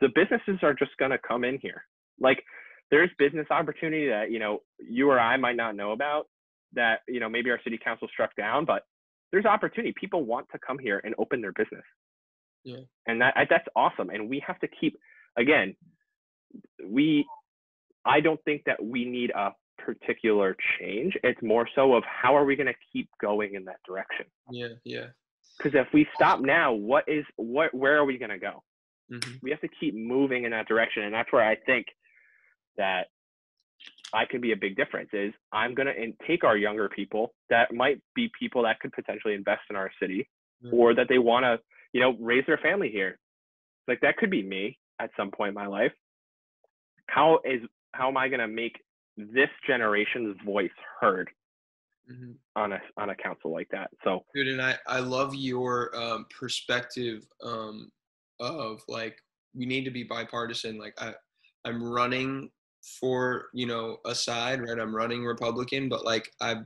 the businesses are just going to come in here. Like, there's business opportunity that, you or I might not know about that, maybe our city council struck down, but there's opportunity. People want to come here and open their business. Yeah. And that's awesome. And we have to keep, again, I don't think that we need a particular change. It's more so of how are we going to keep going in that direction? Yeah. Yeah. Because if we stop now, where are we going to go? Mm-hmm. We have to keep moving in that direction. And that's where I think that I could be a big difference is I'm going to take our younger people that might be people that could potentially invest in our city, or that they want to, raise their family here. Like, that could be me at some point in my life. How am I going to make this generation's voice heard on a council like that? So, dude, and I love your perspective of like, we need to be bipartisan. Like, I'm running for, a side, right? I'm running Republican, but like I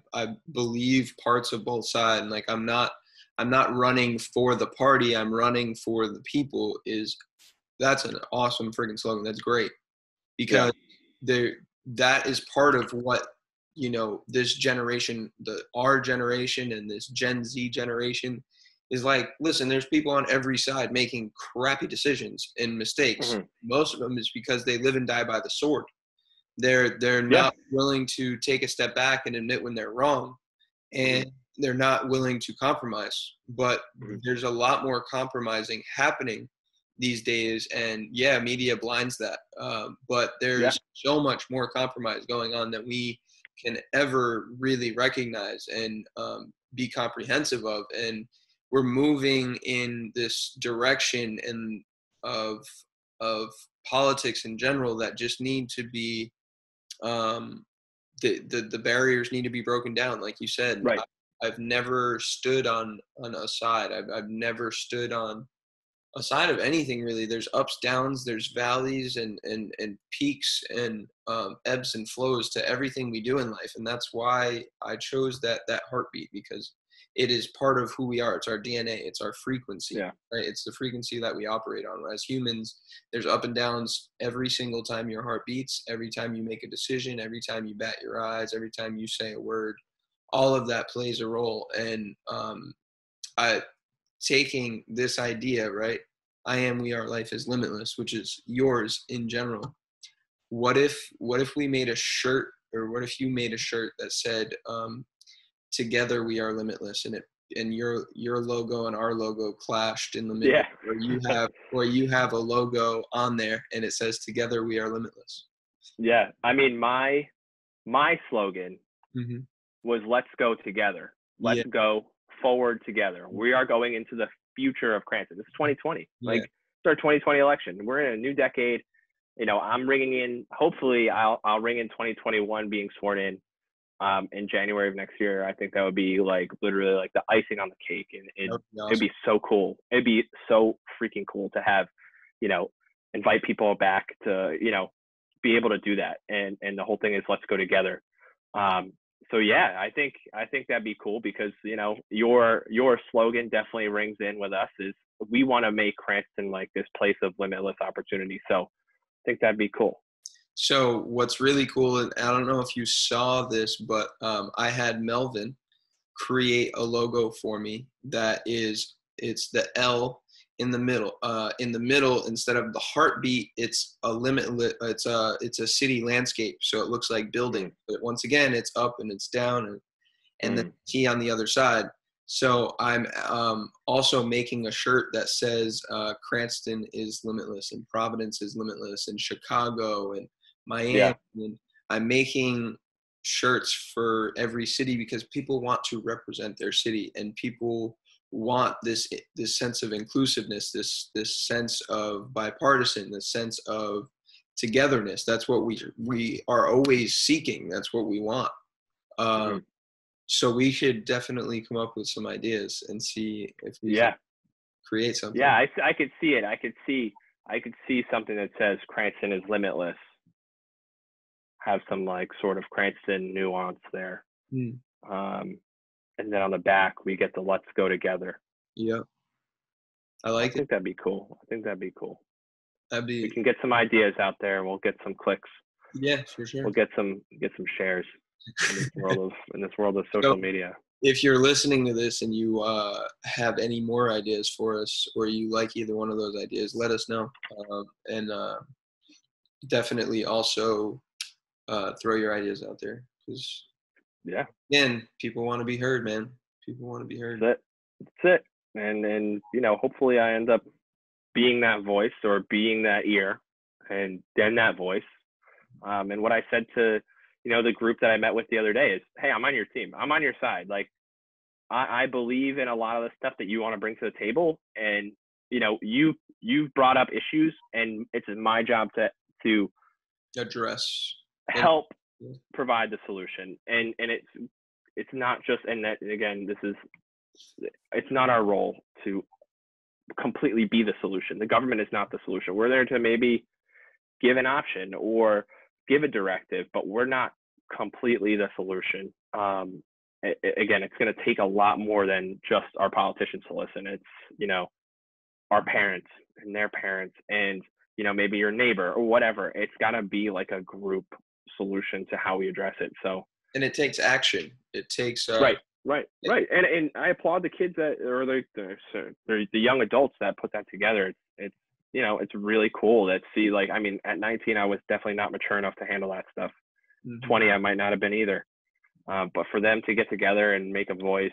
believe parts of both sides. Like, I'm not running for the party, I'm running for the people. That's an awesome freaking slogan. That's great. Because that is part of what, this generation, our generation and this Gen Z generation is like. Listen, there's people on every side making crappy decisions and mistakes. Most of them is because they live and die by the sword. They're not willing to take a step back and admit when they're wrong, and they're not willing to compromise. But there's a lot more compromising happening these days, and media blinds that. But there's so much more compromise going on that we can ever really recognize and be comprehensive of. And we're moving in this direction and of politics in general that just need to be the barriers need to be broken down, like you said. Right. I've never stood on a side. I've never stood on a side of anything, really. There's ups, downs, there's valleys and peaks and ebbs and flows to everything we do in life. And that's why I chose that heartbeat, because it is part of who we are. It's our DNA. It's our frequency, right? It's the frequency that we operate on. As humans, there's up and downs every single time your heart beats, every time you make a decision, every time you bat your eyes, every time you say a word. All of that plays a role. And taking this idea, right? I am, we are, life is limitless, which is yours in general. What if we made a shirt, or what if you made a shirt that said, together we are limitless, and your logo and our logo clashed in the middle, where you have a logo on there and it says together we are limitless. Yeah. I mean, my slogan was let's go together. Let's go forward together. We are going into the future of Cranston. This is 2020. It's our 2020 election. We're in a new decade. I'm ringing in, hopefully I'll ring in 2021 being sworn in January of next year. I think that would be like literally like the icing on the cake. And it'd be so cool. It'd be so freaking cool to have, invite people back to, be able to do that. And the whole thing is let's go together. So I think that'd be cool, because your slogan definitely rings in with us. Is we want to make Cranston like this place of limitless opportunity. So I think that'd be cool. So what's really cool, and I don't know if you saw this, but I had Melvin create a logo for me it's the L in the middle. In the middle, instead of the heartbeat, it's a city landscape, so it looks like building. But once again, it's up and it's down, and the T on the other side. So I'm also making a shirt that says Cranston is limitless, and Providence is limitless, and Chicago and Miami. And I'm making shirts for every city, because people want to represent their city, and people want this sense of inclusiveness, this sense of bipartisan, this sense of togetherness. That's what we are always seeking. That's what we want. So we should definitely come up with some ideas and see if we can create something. Yeah, I could see it. I could see something that says Cranston is limitless. Have some like sort of Cranston nuance there. and then on the back we get the let's go together. Yeah. I think that'd be cool. We can get some ideas out there, and we'll get some clicks. Yeah, for sure. We'll get some shares in this world of social media. If you're listening to this and you have any more ideas for us, or you like either one of those ideas, let us know. And definitely also throw your ideas out there, because again, people want to be heard, man. People want to be heard. That's it. And hopefully I end up being that voice, or being that ear, and then that voice. And what I said to, the group that I met with the other day is, hey, I'm on your team. I'm on your side. Like, I believe in a lot of the stuff that you want to bring to the table. And, you've brought up issues, and it's my job to address, help provide the solution. And it's not just, and that, again, it's not our role to completely be the solution. The government is not the solution. We're there to maybe give an option or give a directive, but we're not completely the solution. Again, it's going to take a lot more than just our politicians to listen. It's, our parents and their parents, and, maybe your neighbor or whatever. It's got to be like a group solution to how we address it. So, and it takes action. It takes right. And I applaud the kids or the young adults that put that together. It's it's really cool to see. Like, I mean, at 19, I was definitely not mature enough to handle that stuff. 20, I might not have been either. But for them to get together and make a voice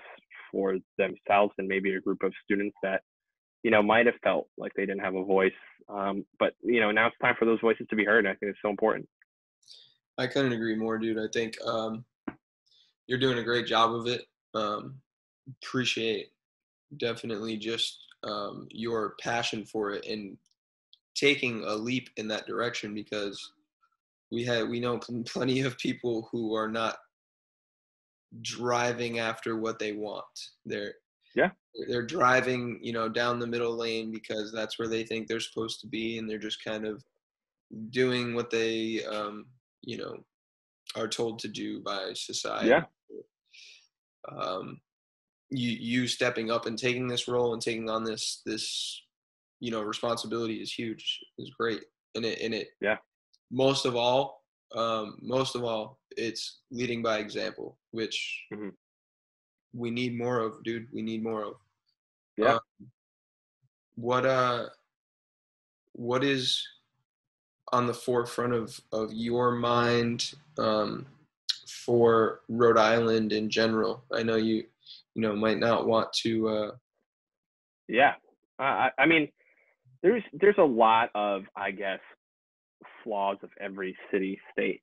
for themselves, and maybe a group of students that, might have felt like they didn't have a voice. But, now it's time for those voices to be heard. And I think it's so important. I couldn't agree more, dude. I think you're doing a great job of it. Appreciate definitely just your passion for it and taking a leap in that direction, because we know plenty of people who are not driving after what they want. They're driving, down the middle lane because that's where they think they're supposed to be, and they're just kind of doing what they are told to do by society. You stepping up and taking this role and taking on this responsibility is huge. Is great. And it most of all it's leading by example, which we need more of, dude. We need more of. What is on the forefront of your mind for Rhode Island in general? I know you might not want to. I mean, there's a lot of, I guess, flaws of every city, state,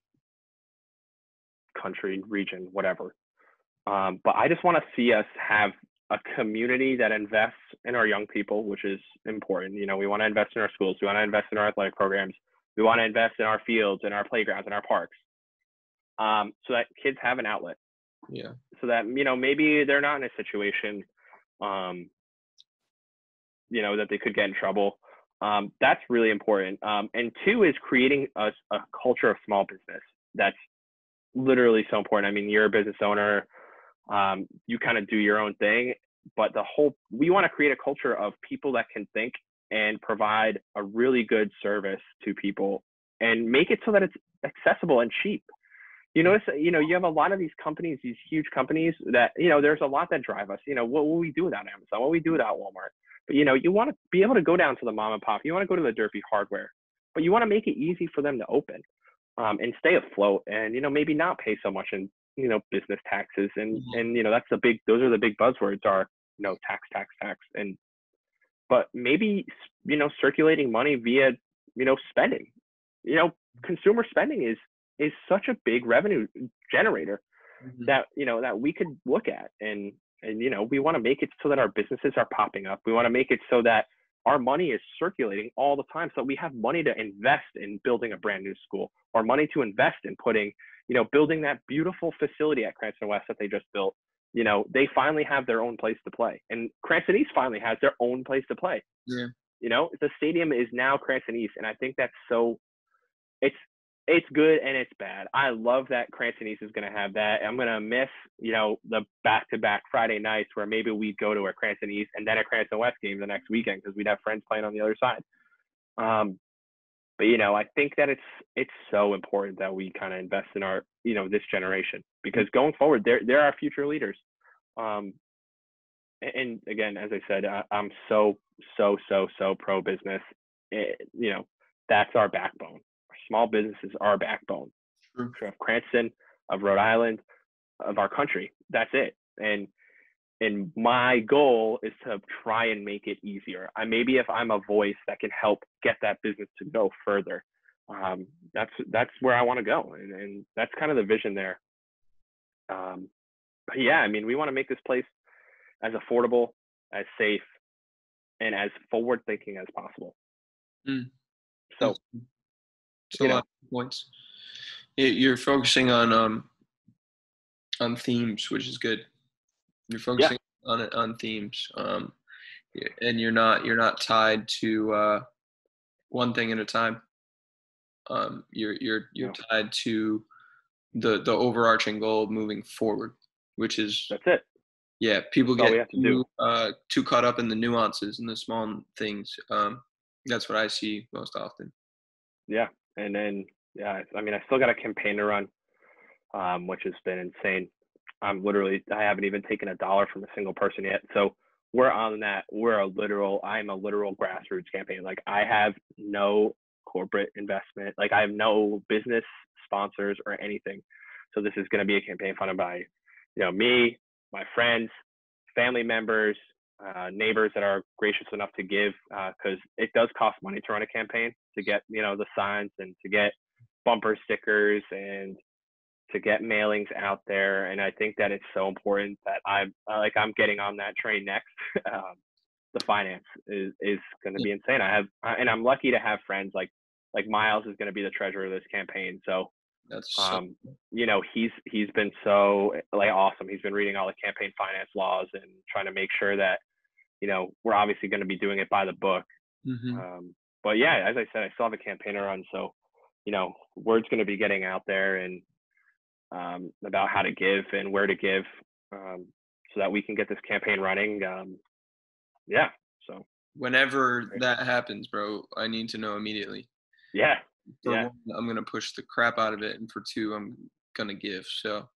country, region, whatever. But I just want to see us have a community that invests in our young people, which is important. We want to invest in our schools. We want to invest in our athletic programs. We want to invest in our fields and our playgrounds and our parks, so that kids have an outlet. Yeah. So that, maybe they're not in a situation, that they could get in trouble. That's really important. And two is creating a culture of small business. That's literally so important. I mean, you're a business owner. You kind of do your own thing, but we want to create a culture of people that can think and provide a really good service to people, and make it so that it's accessible and cheap. You notice, you have a lot of these companies, these huge companies that, there's a lot that drive us. What will we do without Amazon? What will we do without Walmart? But, you want to be able to go down to the mom and pop. You want to go to the Derpy Hardware, but you want to make it easy for them to open and stay afloat, and, maybe not pay so much in, business taxes. And that's those are the big buzzwords are, tax. But maybe, circulating money via, spending, consumer spending is such a big revenue generator that, that we could look at. And we want to make it so that our businesses are popping up. We want to make it so that our money is circulating all the time, so we have money to invest in building a brand new school, or money to invest in putting, building that beautiful facility at Cranston West that they just built. They finally have their own place to play, and Cranston East finally has their own place to play. Yeah. The stadium is now Cranston East, and I think that's so. it's good and it's bad. I love that Cranston East is going to have that. I'm going to miss, the back-to-back Friday nights where maybe we'd go to a Cranston East and then a Cranston West game the next weekend because we'd have friends playing on the other side. But I think that it's so important that we kind of invest in our, this generation, because going forward, there are future leaders. And again, as I said, I'm so pro business. That's our backbone. Small businesses are our backbone. True. Of Cranston, of Rhode Island, of our country. That's it. And my goal is to try and make it easier. Maybe if I'm a voice that can help get that business to go further, that's where I want to go, and that's kind of the vision there. But yeah, we want to make this place as affordable, as safe, and as forward-thinking as possible. So a lot of points. You're focusing on themes, which is good. You're focusing on themes, and you're not tied to one thing at a time. You're tied to the overarching goal of moving forward, which is that's it. Yeah, people get too caught up in the nuances and the small things. That's what I see most often. Yeah, and then I still got a campaign to run, which has been insane. I haven't even taken $1 from a single person yet. So we're on that. I'm a literal grassroots campaign. Like, I have no corporate investment. Like, I have no business sponsors or anything. So this is going to be a campaign funded by, me, my friends, family members, neighbors that are gracious enough to give, because it does cost money to run a campaign, to get, the signs and to get bumper stickers and to get mailings out there. And I think that it's so important that I'm getting on that train next. The finance is going to be insane. And I'm lucky to have friends like Miles is going to be the treasurer of this campaign. So that's he's been so awesome. He's been reading all the campaign finance laws and trying to make sure that, we're obviously going to be doing it by the book. Mm-hmm. But yeah, as I said, I still have a campaign to run. So, word's going to be getting out there and about how to give and where to give, so that we can get this campaign running. So whenever that happens, bro, I need to know immediately. For one, I'm gonna push the crap out of it, and for two, I'm gonna give. So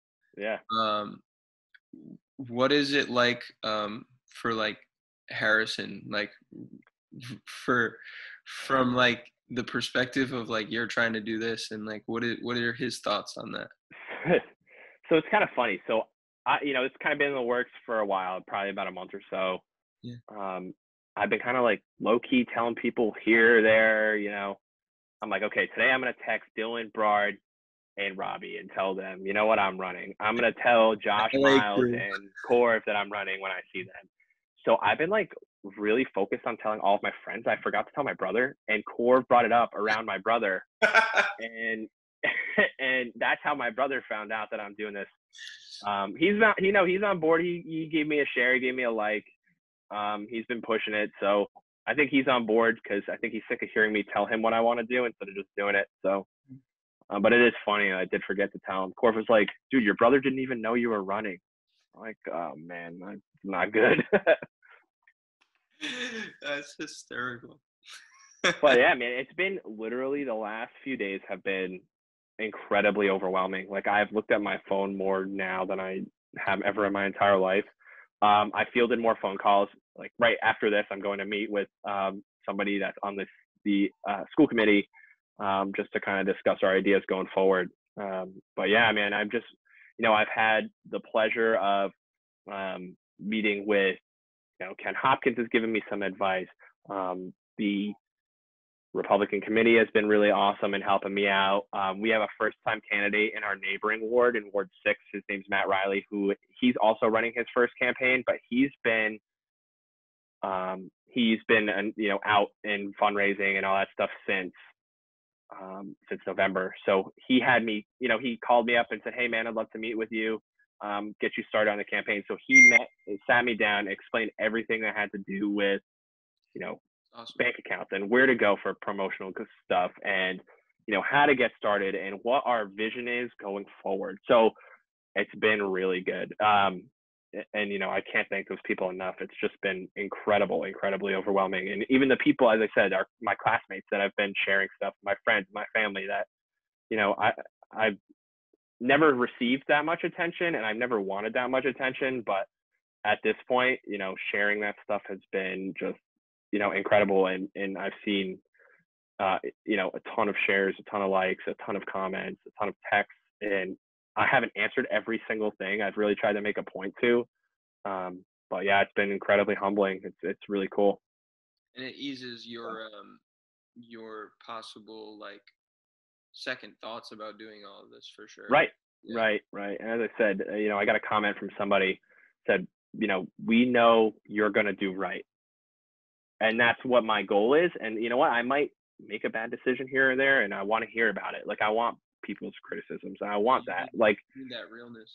what is it like for Harrison, from the perspective of you're trying to do this, and what are his thoughts on that? So it's kind of funny. So it's kind of been in the works for a while, probably about a month or so. I've been kind of low key telling people here or there, I'm like, okay, today I'm going to text Dylan, Brard, and Robbie and tell them, you know what, I'm running. I'm going to tell Josh, Miles, and Corv that I'm running when I see them. So I've been really focused on telling all of my friends. I forgot to tell my brother, and Corv brought it up around my brother. and that's how my brother found out that I'm doing this. He's on board. He gave me a share. He gave me a like. He's been pushing it. So I think he's on board because I think he's sick of hearing me tell him what I want to do instead of just doing it. So, but it is funny. I did forget to tell him. Corv was like, dude, your brother didn't even know you were running. I'm like, oh man, that's not good. That's hysterical. But yeah, man, it's been literally the last few days have been incredibly overwhelming. I've looked at my phone more now than I have ever in my entire life. I fielded more phone calls. Right after this, I'm going to meet with somebody that's on the school committee, just to kind of discuss our ideas going forward. But yeah, man, I'm just, I've had the pleasure of meeting with, Ken Hopkins has given me some advice. The Republican committee has been really awesome in helping me out. We have a first-time candidate in our neighboring ward, in Ward 6. His name's Matt Riley, who he's also running his first campaign, but he's been out in fundraising and all that stuff since November. So he had me, he called me up and said, hey man, I'd love to meet with you, get you started on the campaign. So he sat me down, explained everything that had to do with, awesome. Bank accounts and where to go for promotional stuff. And, how to get started and what our vision is going forward. So it's been really good. And, I can't thank those people enough. It's just been incredibly overwhelming. And even the people, as I said, are my classmates that I've been sharing stuff, my friends, my family, that, I've never received that much attention and I've never wanted that much attention. But at this point, sharing that stuff has been just, incredible. And I've seen, a ton of shares, a ton of likes, a ton of comments, a ton of texts, and I haven't answered every single thing. I've really tried to make a point to, but yeah, it's been incredibly humbling. It's really cool. And it eases your possible like second thoughts about doing all of this for sure. Right. Yeah. Right. And as I said, I got a comment from somebody said, we know you're going to do right. And that's what my goal is. And you know what, I might make a bad decision here or there, and I want to hear about it. Like, I want people's criticisms. I want that. Like, that realness.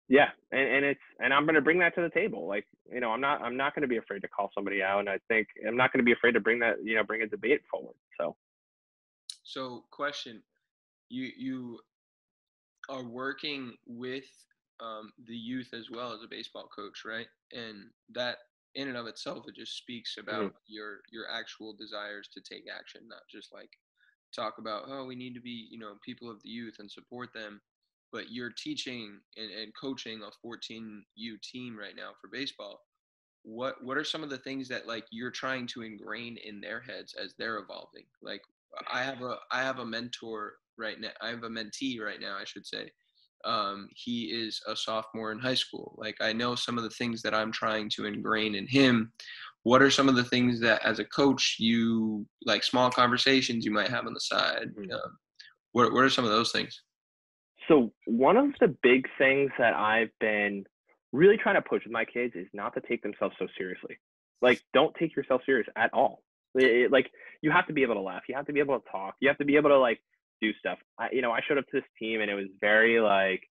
Yeah, and I'm going to bring that to the table. Like, I'm not going to be afraid to call somebody out, and I think I'm not going to be afraid to bring that, bring a debate forward. So question, you are working with the youth as well as a baseball coach, right? And that in and of itself, it just speaks about your actual desires to take action, not just like talk about, oh, we need to be, people of the youth and support them. But you're teaching and coaching a 14U team right now for baseball. What are some of the things that like you're trying to ingrain in their heads as they're evolving? Like, I have a mentor right now. I have a mentee right now, I should say. He is a sophomore in high school. Like, I know some of the things that I'm trying to ingrain in him. What are some of the things that as a coach, you like small conversations you might have on the side? What are some of those things? So one of the big things that I've been really trying to push with my kids is not to take themselves so seriously. Like, don't take yourself serious at all. Like, you have to be able to laugh. You have to be able to talk. You have to be able to like do stuff. I showed up to this team and it was very like,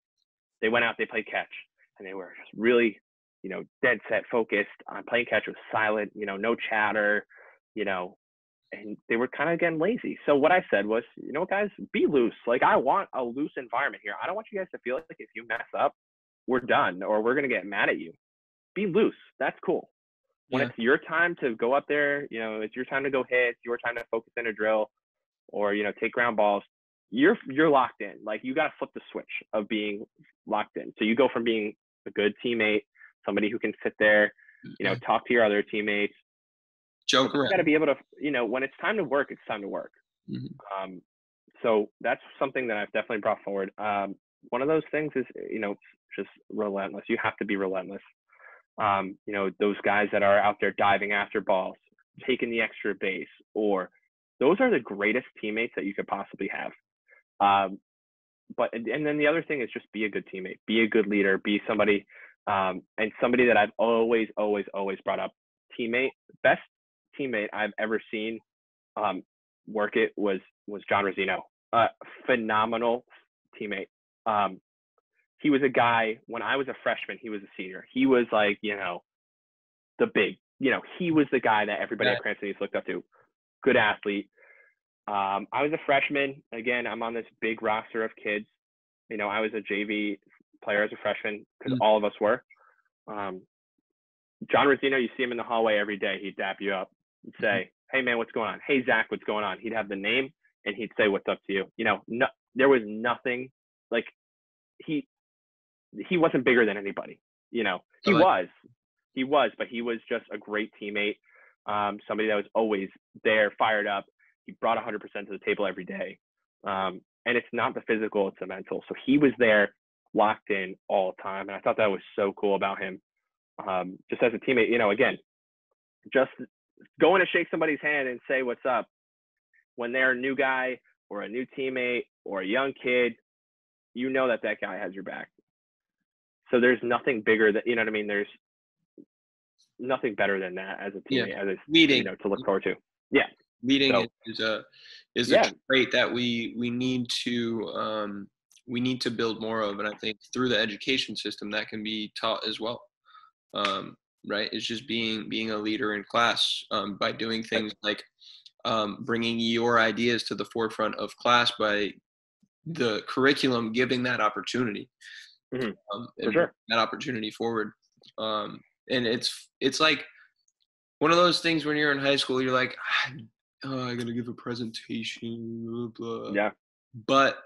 they went out, they played catch, and they were just really, dead set focused on playing catch. It was silent, no chatter, and they were kind of getting lazy. So what I said was, guys, be loose. Like, I want a loose environment here. I don't want you guys to feel like if you mess up, we're done or we're going to get mad at you. Be loose. That's cool. When it's your time to go up there, it's your time to go hit, it's your time to focus in a drill or, take ground balls. You're locked in. Like, you got to flip the switch of being locked in. So you go from being a good teammate, somebody who can sit there, talk to your other teammates, joke around. You got to be able to, when it's time to work, it's time to work. So that's something that I've definitely brought forward. One of those things is, just relentless. You have to be relentless. Those guys that are out there diving after balls, taking the extra base, or those are the greatest teammates that you could possibly have. And then the other thing is just be a good teammate, be a good leader, be somebody, and somebody that I've always brought up, best teammate I've ever seen work it was John Rosino. Phenomenal teammate. He was a guy, when I was a freshman, he was a senior. He was like, the big, he was the guy that everybody at Cranston looked up to. Good athlete. I was a freshman. Again, I'm on this big roster of kids. I was a JV player as a freshman because all of us were. John Rosino, you see him in the hallway every day. He'd dap you up and say, hey, man, what's going on? Hey, Zach, what's going on? He'd have the name and he'd say, what's up to you? No, there was nothing like he wasn't bigger than anybody. He was, but he was just a great teammate. Somebody that was always there, fired up. He brought 100% to the table every day. And it's not the physical, it's the mental. So he was there locked in all the time. And I thought that was so cool about him. Just as a teammate, again, just going to shake somebody's hand and say, what's up, when they're a new guy or a new teammate or a young kid, that guy has your back. So there's nothing bigger that, there's nothing better than that as a teammate, as a leading, to look forward to. Yeah. Leading is a trait that we need to build more of, and I think through the education system that can be taught as well. Right? It's just being a leader in class by doing things like bringing your ideas to the forefront of class by the curriculum giving that opportunity, For and sure. that opportunity forward. And it's like one of those things when you're in high school, you're like, I gotta give a presentation, blah, blah. Yeah. But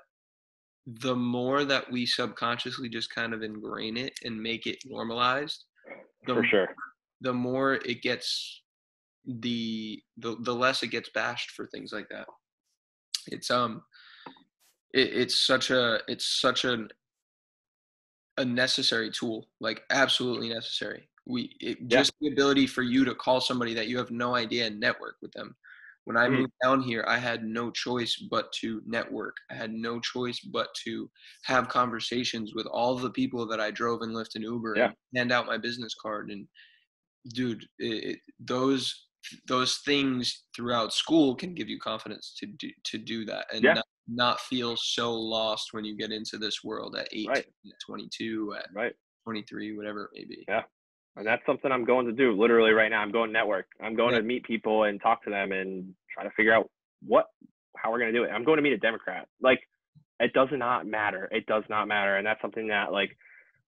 the more that we subconsciously just kind of ingrain it and make it normalized, For sure. the more it gets, the less it gets bashed for things like that. It's such a necessary tool, like absolutely necessary. Just the ability for you to call somebody that you have no idea and network with them. When I moved down here, I had no choice but to network. I had no choice but to have conversations with all the people that I drove and Lyft and Uber and hand out my business card. And dude, those things throughout school can give you confidence to do that and not feel so lost when you get into this world at 18, at 22, at 23, whatever it may be. Yeah. And that's something I'm going to do literally right now. I'm going to network. I'm going to meet people and talk to them and try to figure out how we're going to do it. I'm going to meet a Democrat. Like, it does not matter. It does not matter. And that's something that, like,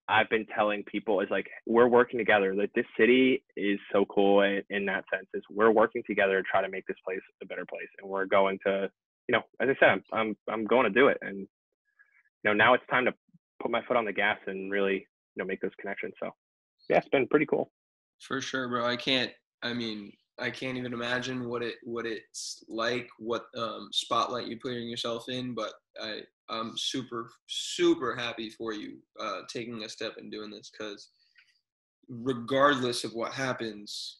I've been telling people is, like, we're working together. Like, this city is so cool in that sense. Is we're working together to try to make this place a better place. And we're going to, as I said, I'm going to do it. And, now it's time to put my foot on the gas and really, make those connections. So yeah, it's been pretty cool. For sure, bro. I can't even imagine what it's like, what spotlight you putting yourself in, but I'm super, super happy for you taking a step and doing this, because regardless of what happens,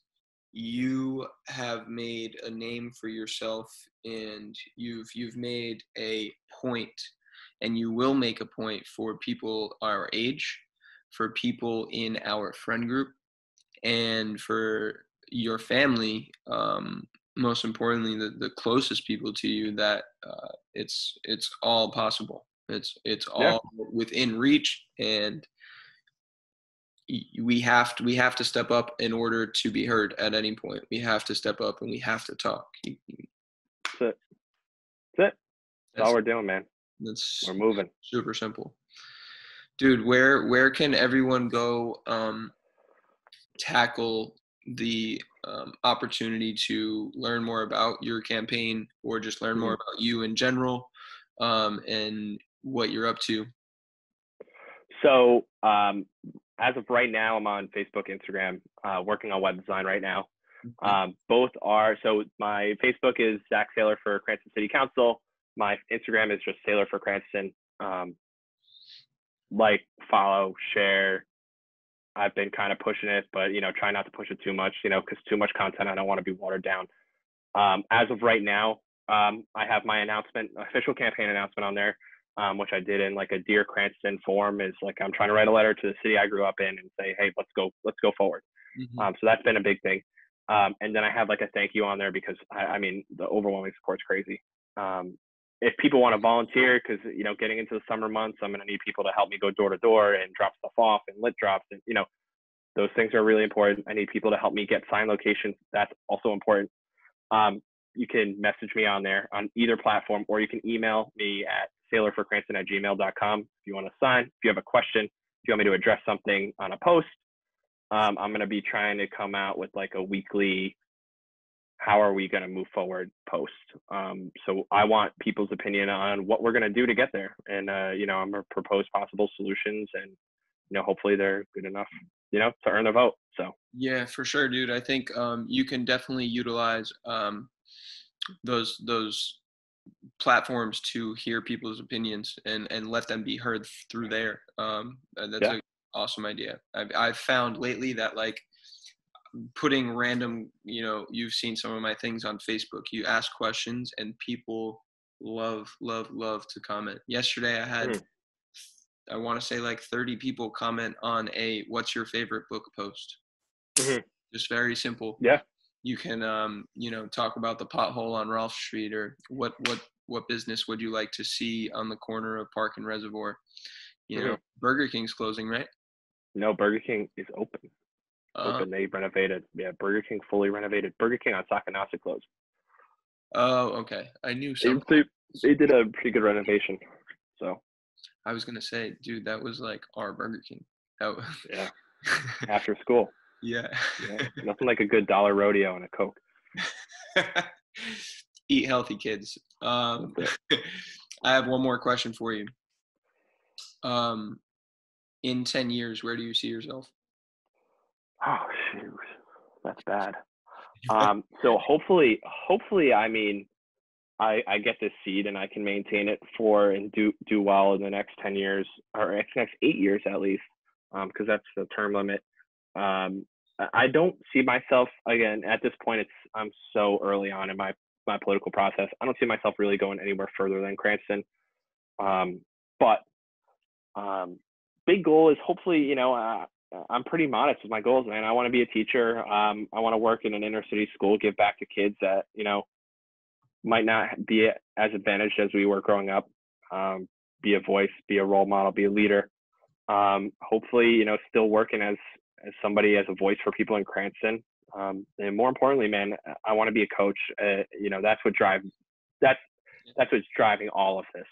you have made a name for yourself, and you've made a point, and you will make a point for people our age, for people in our friend group, and for your family, most importantly, the closest people to you, that it's all possible. It's all within reach, and we have to step up in order to be heard at any point. We have to step up and we have to talk. That's it. That's all we're doing, man. We're moving. Super simple. Dude, where can everyone go tackle the opportunity to learn more about your campaign, or just learn more about you in general, and what you're up to? So as of right now, I'm on Facebook, Instagram, working on web design right now. Both are, so my Facebook is Zac Sailer for Cranston City Council. My Instagram is just Sailer for Cranston. Like, follow, share. I've been kind of pushing it, but, try not to push it too much, because too much content, I don't want to be watered down. As of right now, I have my official campaign announcement on there, which I did in like a Dear Cranston form. Is like, I'm trying to write a letter to the city I grew up in and say, hey, let's go forward. So that's been a big thing. And then I have like a thank you on there, because I mean, the overwhelming support's crazy. If people want to volunteer, because, getting into the summer months, I'm going to need people to help me go door to door and drop stuff off and lit drops. And, those things are really important. I need people to help me get sign locations. That's also important. You can message me on there on either platform, or you can email me at sailerforcranston@gmail.com if you want to sign, if you have a question, if you want me to address something on a post. I'm going to be trying to come out with like a weekly, how are we going to move forward post. So I want people's opinion on what we're going to do to get there. And, I'm going to propose possible solutions, and, hopefully they're good enough, to earn their vote. So. Yeah, for sure, dude. I think you can definitely utilize those platforms to hear people's opinions and let them be heard through there. That's an awesome idea. I've found lately that, like, putting random, you've seen some of my things on Facebook, you ask questions and people love to comment. Yesterday I had I want to say like 30 people comment on a what's your favorite book post. Just very simple. You can talk about the pothole on Rolfe Street, or what business would you like to see on the corner of Park and Reservoir. Burger King's closing, right? No, Burger King is open. Open. They renovated. Yeah, Burger King fully renovated. Burger King on Sakanasa closed. Oh, okay. I knew something. They did a pretty good renovation. So I was gonna say, dude, that was like our Burger King. Yeah. After school. Yeah. Nothing like a good dollar rodeo and a Coke. Eat healthy, kids. I have one more question for you. In 10 years, where do you see yourself? Oh shoot, that's bad. So hopefully, I mean, I get this seed and I can maintain it and do well in the next 10 years or next 8 years at least, because that's the term limit. I don't see myself, again, at this point, I'm so early on in my political process. I don't see myself really going anywhere further than Cranston. But big goal is hopefully, I'm pretty modest with my goals, man. I want to be a teacher. I want to work in an inner city school, give back to kids that, might not be as advantaged as we were growing up. Be a voice, be a role model, be a leader. Hopefully, still working as somebody, as a voice for people in Cranston. And more importantly, man, I want to be a coach. That's what's driving all of this.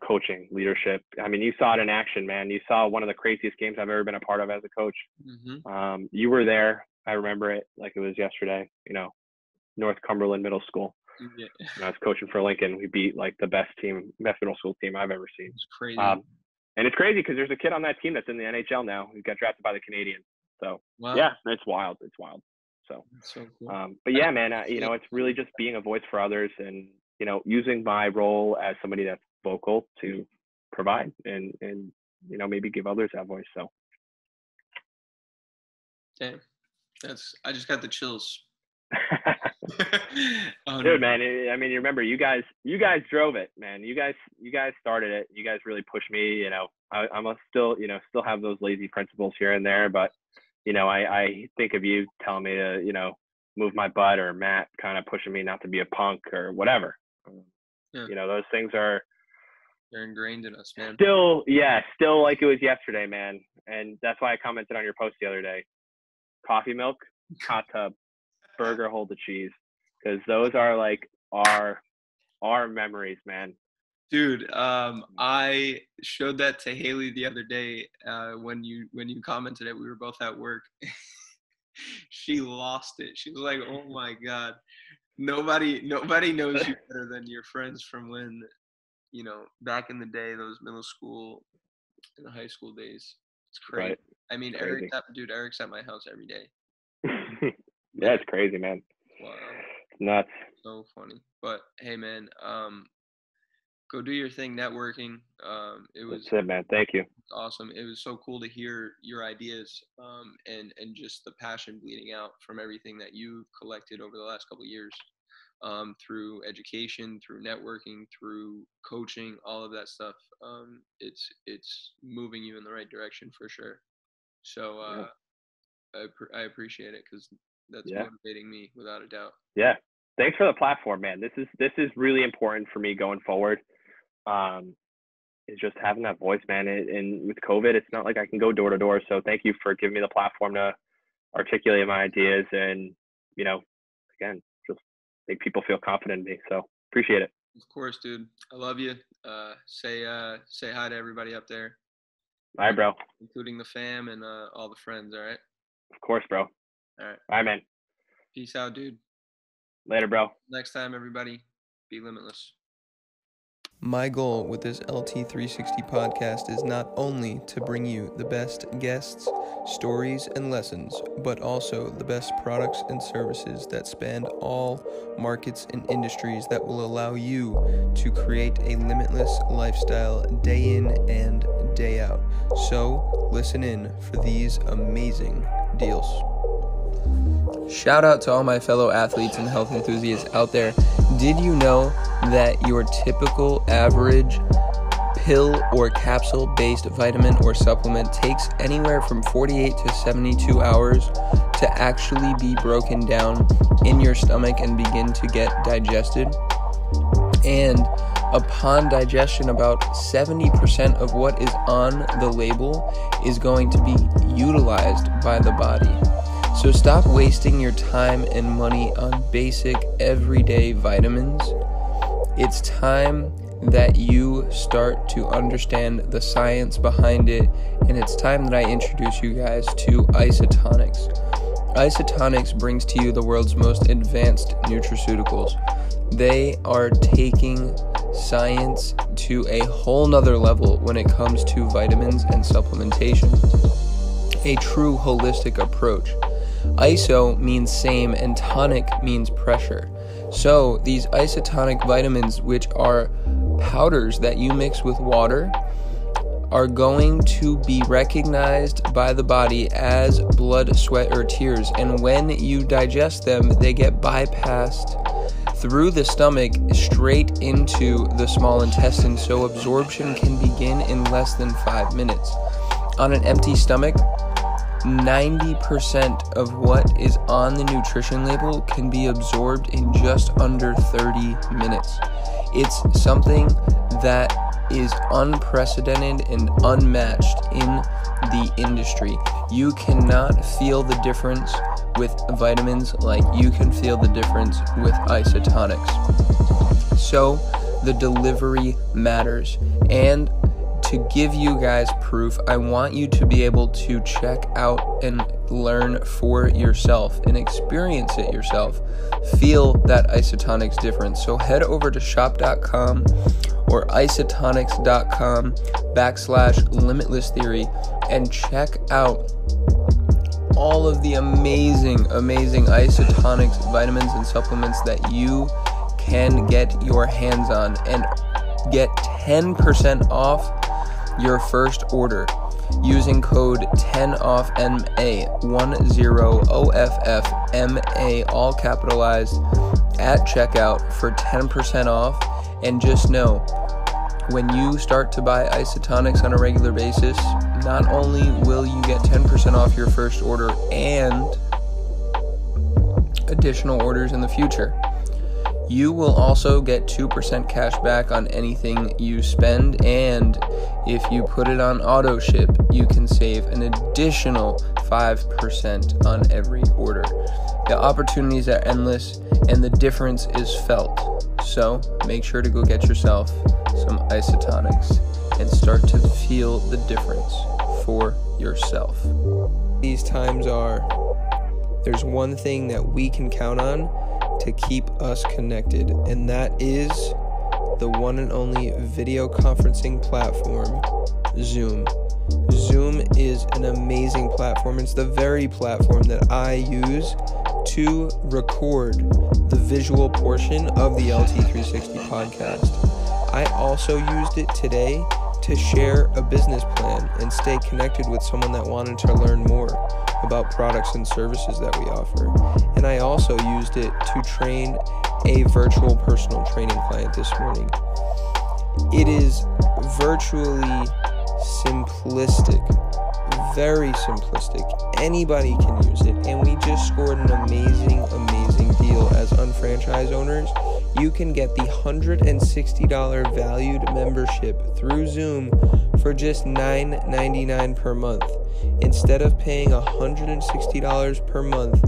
Coaching, leadership. I mean, you saw it in action, man. You saw one of the craziest games I've ever been a part of as a coach. Mm-hmm. You were there. I remember it like it was yesterday, North Cumberland Middle School. Yeah. When I was coaching for Lincoln, we beat like the best middle school team I've ever seen. It's crazy. And it's crazy because there's a kid on that team that's in the NHL now who got drafted by the Canadiens. So yeah, it's wild. So, that's so cool. But yeah, man, it's really just being a voice for others and, using my role as somebody that's vocal to provide and maybe give others that voice. So. Dang. I just got the chills. Dude, man, I mean, you remember you guys drove it, man. You guys started it. You guys really pushed me. I'm still have those lazy principles here and there, but I think of you telling me to move my butt, or Matt kind of pushing me not to be a punk or whatever. Yeah. Those things they're ingrained in us, man. Still like it was yesterday, man. And that's why I commented on your post the other day. Coffee milk, hot tub, burger, hold the cheese, because those are like our memories, man. Dude, I showed that to Haley the other day when you commented it. We were both at work. She lost it. She was like, "Oh my God, nobody knows you better than your friends from when, back in the day, those middle school and high school days." It's crazy. Right. I mean, Eric's at my house every day. Yeah, it's crazy, man. Wow. It's nuts. So funny. But hey, man, go do your thing networking. That's it, man. Thank you. Awesome. It was so cool to hear your ideas and just the passion bleeding out from everything that you've collected over the last couple of years, through education, through networking, through coaching, all of that stuff. It's moving you in the right direction for sure. So I appreciate it, because that's motivating me without a doubt. Yeah. Thanks for the platform, man. This is really important for me going forward. Is just having that voice, man. And with COVID, it's not like I can go door to door. So thank you for giving me the platform to articulate my ideas and, again, just make people feel confident in me. So appreciate it. Of course, dude. I love you. Say hi to everybody up there. All right, bro. Including the fam and all the friends, all right? Of course, bro. All right. All right, man. Peace out, dude. Later, bro. Next time, everybody, be limitless. My goal with this LT360 podcast is not only to bring you the best guests, stories, and lessons, but also the best products and services that span all markets and industries that will allow you to create a limitless lifestyle day in and day out. So listen in for these amazing deals. Shout out to all my fellow athletes and health enthusiasts out there. Did you know that your typical average pill or capsule-based vitamin or supplement takes anywhere from 48 to 72 hours to actually be broken down in your stomach and begin to get digested? And upon digestion, about 70% of what is on the label is going to be utilized by the body. So stop wasting your time and money on basic everyday vitamins. It's time that you start to understand the science behind it, and it's time that I introduce you guys to Isotonics. Isotonics brings to you the world's most advanced nutraceuticals. They are taking science to a whole nother level when it comes to vitamins and supplementation. A true holistic approach. Iso means same and tonic means pressure. So these isotonic vitamins, which are powders that you mix with water, are going to be recognized by the body as blood, sweat, or tears. And when you digest them, they get bypassed through the stomach straight into the small intestine, so absorption can begin in less than 5 minutes. On an empty stomach, 90% of what is on the nutrition label can be absorbed in just under 30 minutes. It's something that is unprecedented and unmatched in the industry. You cannot feel the difference with vitamins like you can feel the difference with isotonics. So the delivery matters. And to give you guys proof, I want you to be able to check out and learn for yourself and experience it yourself. Feel that Isotonics difference. So head over to shop.com or isotonics.com/limitless theory and check out all of the amazing Isotonics vitamins and supplements that you can get your hands on, and get 10% off your first order using code 10OFFMA, 10OFFMA, all capitalized, at checkout for 10% off. And just know, when you start to buy Isotonics on a regular basis, not only will you get 10% off your first order and additional orders in the future, you will also get 2% cash back on anything you spend, and if you put it on auto ship, you can save an additional 5% on every order. The opportunities are endless, and the difference is felt. So make sure to go get yourself some Isotonics and start to feel the difference for yourself. These times there's one thing that we can count on to keep us connected, and that is the one and only video conferencing platform, Zoom. Zoom is an amazing platform. It's the very platform that I use to record the visual portion of the LT360 podcast. I also used it today to share a business plan and stay connected with someone that wanted to learn more about products and services that we offer. And I also used it to train a virtual personal training client this morning. It is virtually simplistic, very simplistic. Anybody can use it, and we just scored an amazing deal as unfranchised owners. You can get the $160 valued membership through Zoom for just $9.99 per month, instead of paying $160 per month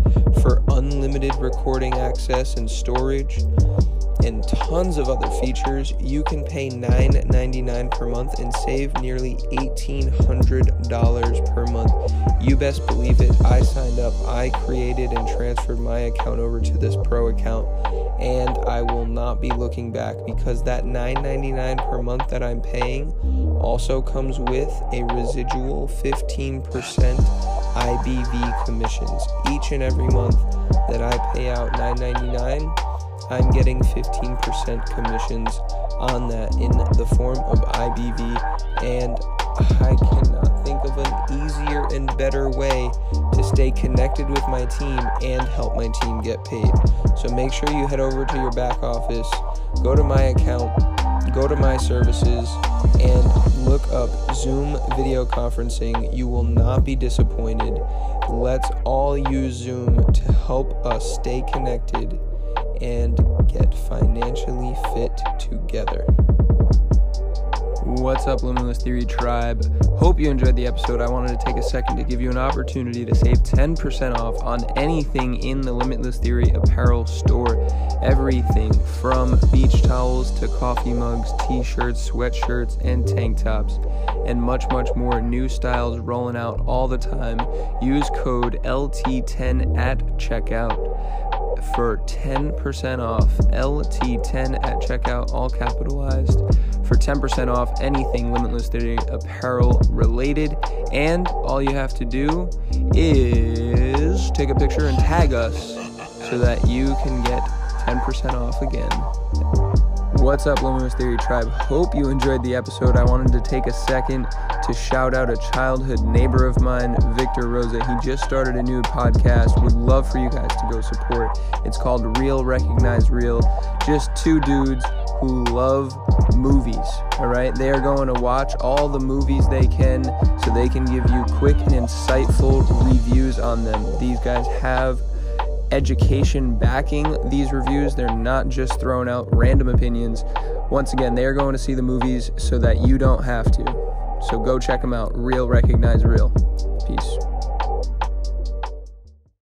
for unlimited recording access and storage and tons of other features. You can pay $9.99 per month and save nearly $1,800 per month. You best believe it. I signed up, I created and transferred my account over to this pro account, and I will not be looking back, because that $9.99 per month that I'm paying also comes with a residual 15% IBV commissions. Each and every month that I pay out $9.99, I'm getting 15% commissions on that in the form of IBV, and I cannot think of an easier and better way to stay connected with my team and help my team get paid. So make sure you head over to your back office, go to my account, go to my services, and look up Zoom video conferencing. You will not be disappointed. Let's all use Zoom to help us stay connected and get financially fit together. What's up, Limitless Theory Tribe? Hope you enjoyed the episode. I wanted to take a second to give you an opportunity to save 10% off on anything in the Limitless Theory apparel store. Everything from beach towels to coffee mugs, t-shirts, sweatshirts, and tank tops, and much, much more. New styles rolling out all the time. Use code LT10 at checkout for 10% off. LT10 at checkout, all capitalized, for 10% off anything Limitless Theory apparel related. And all you have to do is take a picture and tag us so that you can get 10% off again. What's up, Limitless Theory Tribe? Hope you enjoyed the episode. I wanted to take a second to shout out a childhood neighbor of mine, Victor Rosa. He just started a new podcast. Would love for you guys to go support. It's called Real Recognize Real. Just two dudes who love movies, all right? They are going to watch all the movies they can so they can give you quick and insightful reviews on them. These guys have education backing these reviews. They're not just throwing out random opinions. Once again, they are going to see the movies so that you don't have to. So go check them out. Real Recognize Real. Peace.